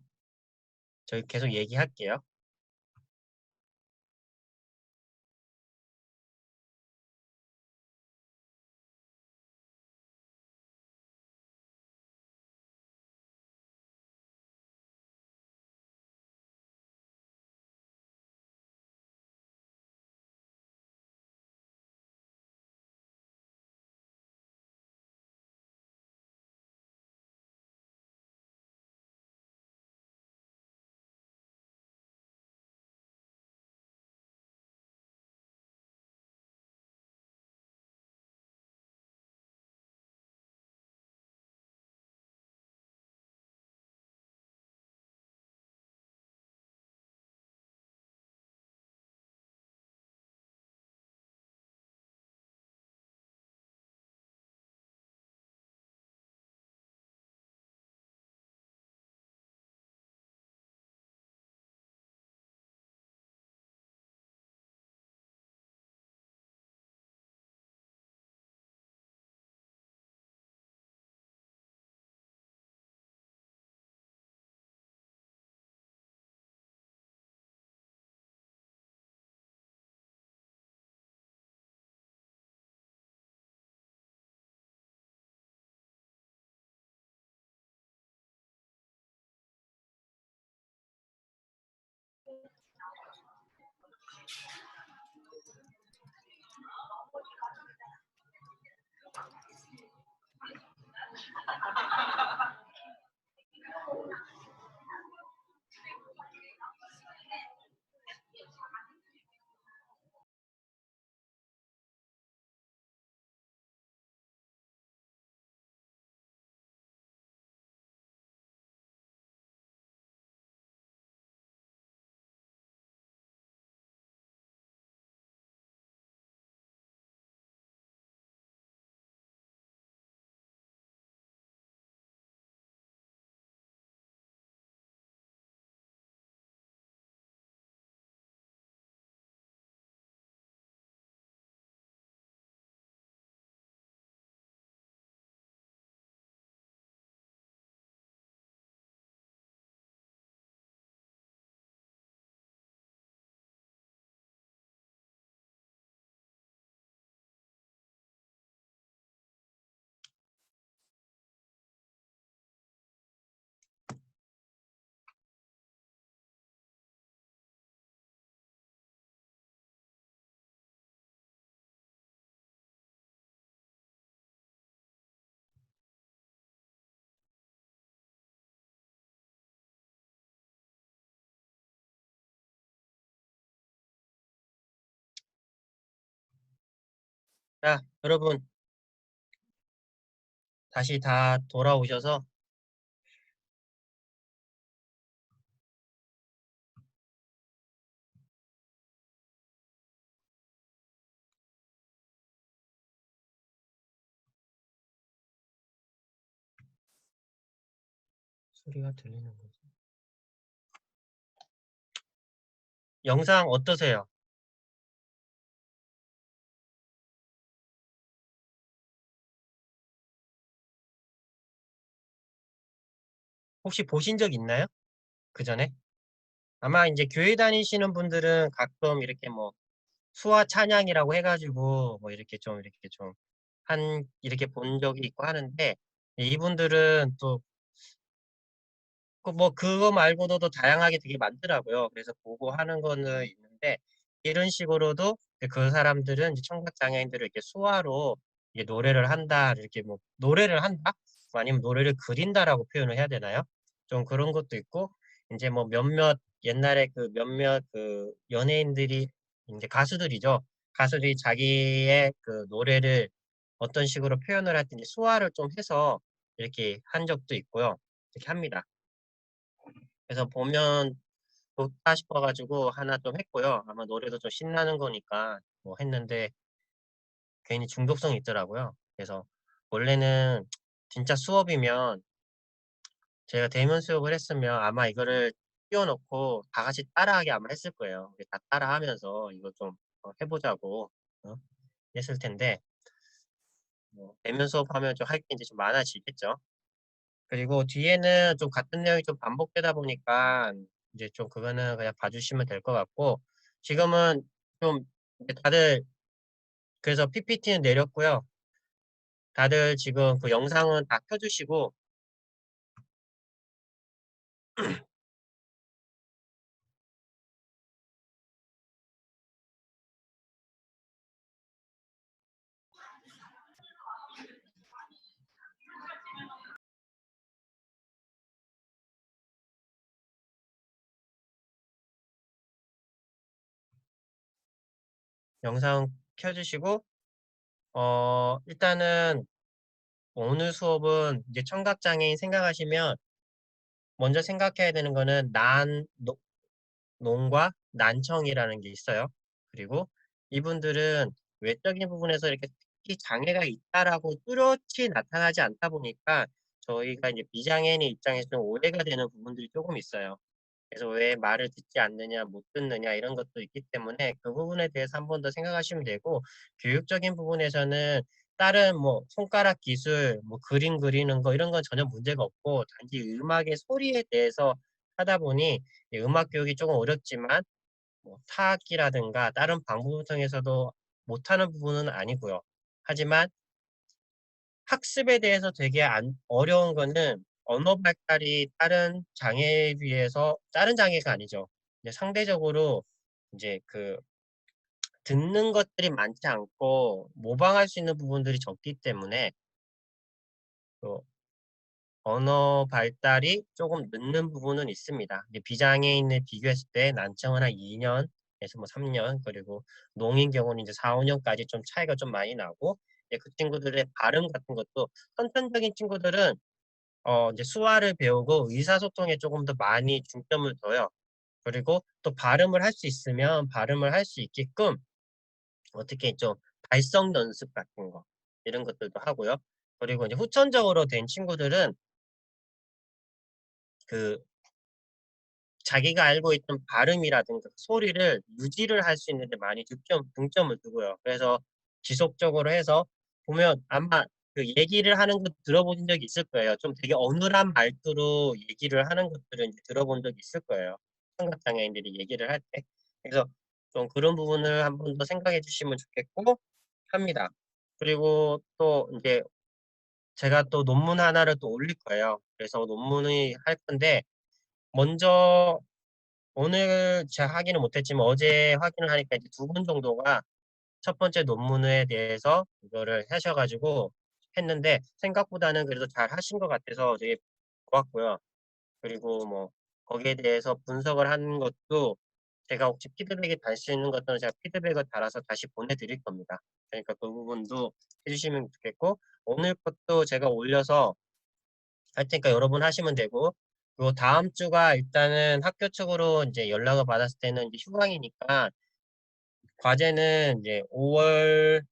저희 계속 얘기할게요. 자, 여러분 다시 다 돌아오셔서 소리가 들리는 거죠. 영상 어떠세요? 혹시 보신 적 있나요? 그 전에? 아마 이제 교회 다니시는 분들은 가끔 이렇게 뭐 수화 찬양이라고 해가지고 뭐 이렇게 좀 이렇게 본 적이 있고 하는데 이분들은 또 뭐 그거 말고도 또 다양하게 되게 많더라고요. 그래서 보고 하는 거는 있는데 이런 식으로도 그 사람들은 이제 청각 장애인들을 이렇게 수화로 이게 노래를 한다 이렇게 뭐 노래를 한다 뭐 아니면 노래를 그린다라고 표현을 해야 되나요? 좀 그런 것도 있고 이제 뭐 몇몇 옛날에 그 몇몇 그 연예인들이 이제 가수들이죠. 가수들이 자기의 그 노래를 어떤 식으로 표현을 할 때 이제 수화를 좀 해서 이렇게 한 적도 있고요. 이렇게 합니다. 그래서 보면 좋다 싶어가지고 하나 좀 했고요. 아마 노래도 좀 신나는 거니까 뭐 했는데 괜히 중독성이 있더라고요. 그래서 원래는 진짜 수업이면 제가 대면 수업을 했으면 아마 이거를 띄워놓고 다 같이 따라하게 아마 했을 거예요. 다 따라하면서 이거 좀 해보자고 어, 했을 텐데 뭐 대면 수업하면 좀 할 게 이제 좀 많아지겠죠. 그리고 뒤에는 좀 같은 내용이 좀 반복되다 보니까 이제 좀 그거는 그냥 봐주시면 될 것 같고 지금은 좀 이제 다들 그래서 PPT는 내렸고요. 다들 지금 그 영상은 다 켜주시고 영상 켜주시고 일단은 오늘 수업은 이제 청각장애인 생각하시면 먼저 생각해야 되는 거는 논과 난청이라는 게 있어요. 그리고 이분들은 외적인 부분에서 이렇게 특히 장애가 있다라고 뚜렷이 나타나지 않다 보니까 저희가 이제 비장애인의 입장에서 좀 오해가 되는 부분들이 조금 있어요. 그래서 왜 말을 듣지 않느냐, 못 듣느냐 이런 것도 있기 때문에 그 부분에 대해서 한 번 더 생각하시면 되고 교육적인 부분에서는 다른 뭐 손가락 기술, 뭐 그림 그리는 거 이런 건 전혀 문제가 없고 단지 음악의 소리에 대해서 하다 보니 음악 교육이 조금 어렵지만 뭐 타악기라든가 다른 방법을 통해서도 못하는 부분은 아니고요. 하지만 학습에 대해서 되게 어려운 거는 언어 발달이 다른 장애에 비해서 다른 장애가 아니죠. 이제 상대적으로 이제 그 듣는 것들이 많지 않고 모방할 수 있는 부분들이 적기 때문에 또 언어 발달이 조금 늦는 부분은 있습니다. 이제 비장애인을 비교했을 때 난청은 한 2년에서 뭐 3년 그리고 농인 경우는 이제 4, 5년까지 좀 차이가 좀 많이 나고 이제 그 친구들의 발음 같은 것도 선천적인 친구들은 이제 수화를 배우고 의사소통에 조금 더 많이 중점을 둬요. 그리고 또 발음을 할 수 있으면 발음을 할 수 있게끔 어떻게 좀 발성 연습 같은 거 이런 것들도 하고요. 그리고 이제 후천적으로 된 친구들은 그 자기가 알고 있던 발음이라든가 소리를 유지를 할 수 있는 데 많이 중점을 두고요. 그래서 지속적으로 해서 보면 아마 그 얘기를 하는 거 들어보신 적이 있을 거예요. 좀 되게 어눌한 말투로 얘기를 하는 것들은 이제 들어본 적이 있을 거예요. 청각장애인들이 얘기를 할 때. 그래서 좀 그런 부분을 한 번 더 생각해 주시면 좋겠고 합니다. 그리고 또 이제 제가 또 논문 하나를 또 올릴 거예요. 그래서 논문을 할 건데 먼저 오늘 제가 확인을 못했지만 어제 확인을 하니까 이제 두 분 정도가 첫 번째 논문에 대해서 이거를 하셔가지고 했는데 생각보다는 그래도 잘 하신 것 같아서 되게 좋았고요. 그리고 뭐 거기에 대해서 분석을 하는 것도 제가 혹시 피드백이 달 수 있는 것들은 제가 피드백을 달아서 다시 보내드릴 겁니다. 그러니까 그 부분도 해주시면 좋겠고, 오늘 것도 제가 올려서 할 테니까 여러분 하시면 되고, 그리고 다음 주가 일단은 학교 측으로 이제 연락을 받았을 때는 이제 휴강이니까 과제는 이제 5월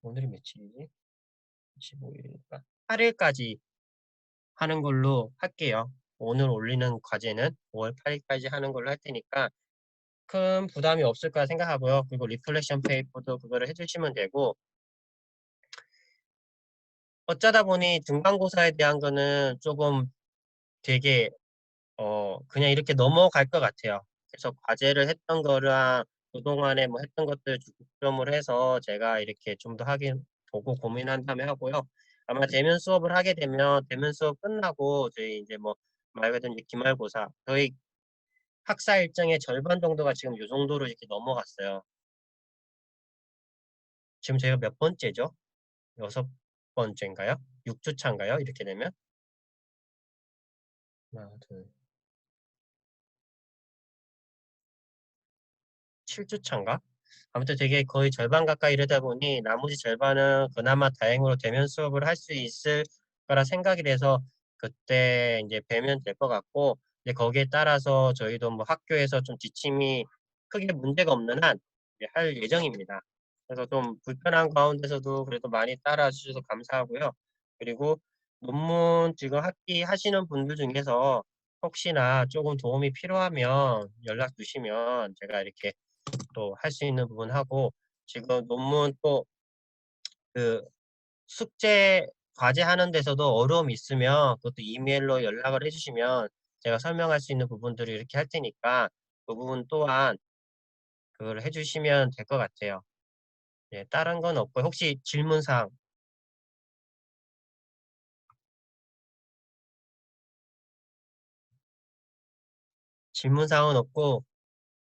오늘이 며칠이지? 15일이니까 8일까지 하는 걸로 할게요. 오늘 올리는 과제는 5월 8일까지 하는 걸로 할 테니까 큰 부담이 없을 거라 생각하고요. 그리고 리플렉션 페이퍼도 그거를 해주시면 되고, 어쩌다 보니 중간고사에 대한 거는 조금 되게 그냥 이렇게 넘어갈 것 같아요. 그래서 과제를 했던 거랑 그동안에 뭐 했던 것들 중점을 해서 제가 이렇게 좀 더 하긴 보고 고민한 다음에 하고요. 아마 대면 수업을 하게 되면 대면 수업 끝나고 저희 이제 뭐 말 그대로 이제 기말고사 저희 학사 일정의 절반 정도가 지금 이 정도로 이렇게 넘어갔어요. 지금 저희가 몇 번째죠? 6번째인가요? 6주차인가요? 이렇게 되면 하나, 둘, 7주차인가? 아무튼 되게 거의 절반 가까이 이르다 보니 나머지 절반은 그나마 다행으로 대면 수업을 할 수 있을 거라 생각이 돼서 그때 이제 뵈면 될 것 같고, 이제 거기에 따라서 저희도 뭐 학교에서 좀 지침이 크게 문제가 없는 한 이제 할 예정입니다. 그래서 좀 불편한 가운데서도 그래도 많이 따라 주셔서 감사하고요. 그리고 논문 지금 학기 하시는 분들 중에서 혹시나 조금 도움이 필요하면 연락 주시면 제가 이렇게 또 할 수 있는 부분 하고, 지금 논문 또 그 숙제 과제 하는 데서도 어려움이 있으면 그것도 이메일로 연락을 해주시면 제가 설명할 수 있는 부분들을 이렇게 할 테니까 그 부분 또한 그걸 해주시면 될 것 같아요. 예, 다른 건 없고 혹시 질문사항은 없고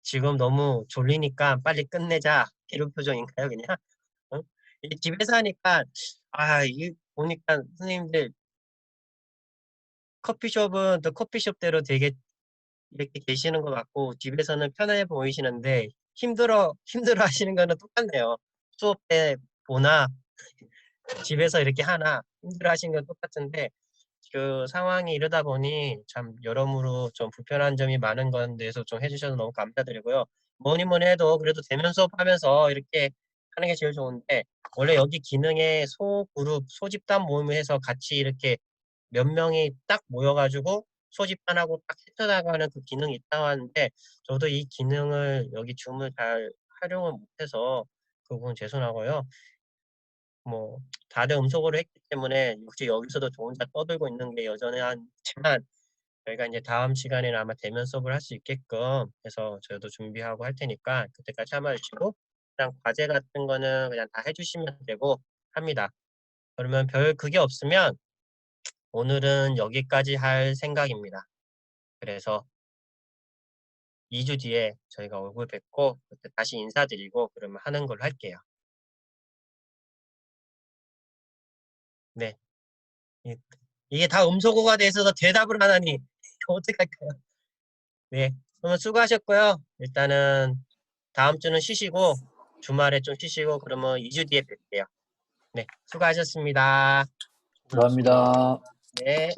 지금 너무 졸리니까 빨리 끝내자 이런 표정인가요, 그냥? 어? 이 집에서 하니까 이게 보니까 선생님들 커피숍은 또 커피숍대로 되게 이렇게 계시는 것 같고 집에서는 편해 보이시는데 힘들어 하시는 거는 똑같네요. 수업 때 보나 집에서 이렇게 하나 힘들어 하시는 건 똑같은데 그 상황이 이러다 보니 참 여러모로 좀 불편한 점이 많은 건데서 좀 해주셔서 너무 감사드리고요. 뭐니 뭐니 해도 그래도 대면 수업하면서 이렇게 하는 게 제일 좋은데 원래 여기 기능에 소그룹, 소집단 모임을 해서 같이 이렇게 몇 명이 딱 모여가지고 소집단하고 딱 헤쳐나가는 그 기능이 있다고 하는데 저도 이 기능을 여기 줌을 잘 활용을 못해서 그 부분 죄송하고요. 뭐 다들 음소거를 했기 때문에 역시 여기서도 저 혼자 떠들고 있는 게 여전하지만 저희가 이제 다음 시간에는 아마 대면 수업을 할 수 있게끔 해서 저희도 준비하고 할 테니까 그때까지 참아해 주시고 그냥 과제 같은 거는 그냥 다 해주시면 되고 합니다. 그러면 별 그게 없으면 오늘은 여기까지 할 생각입니다. 그래서 2주 뒤에 저희가 얼굴 뵙고 그때 다시 인사드리고 그러면 하는 걸로 할게요. 네. 이- 이게 다 음소거가 돼 있어서 대답을 안 하니 어떡할까요? 네. 그러면 수고하셨고요. 일단은 다음 주는 쉬시고 주말에 좀 쉬시고 그러면 2주 뒤에 뵐게요. 네. 수고하셨습니다. 감사합니다. 네.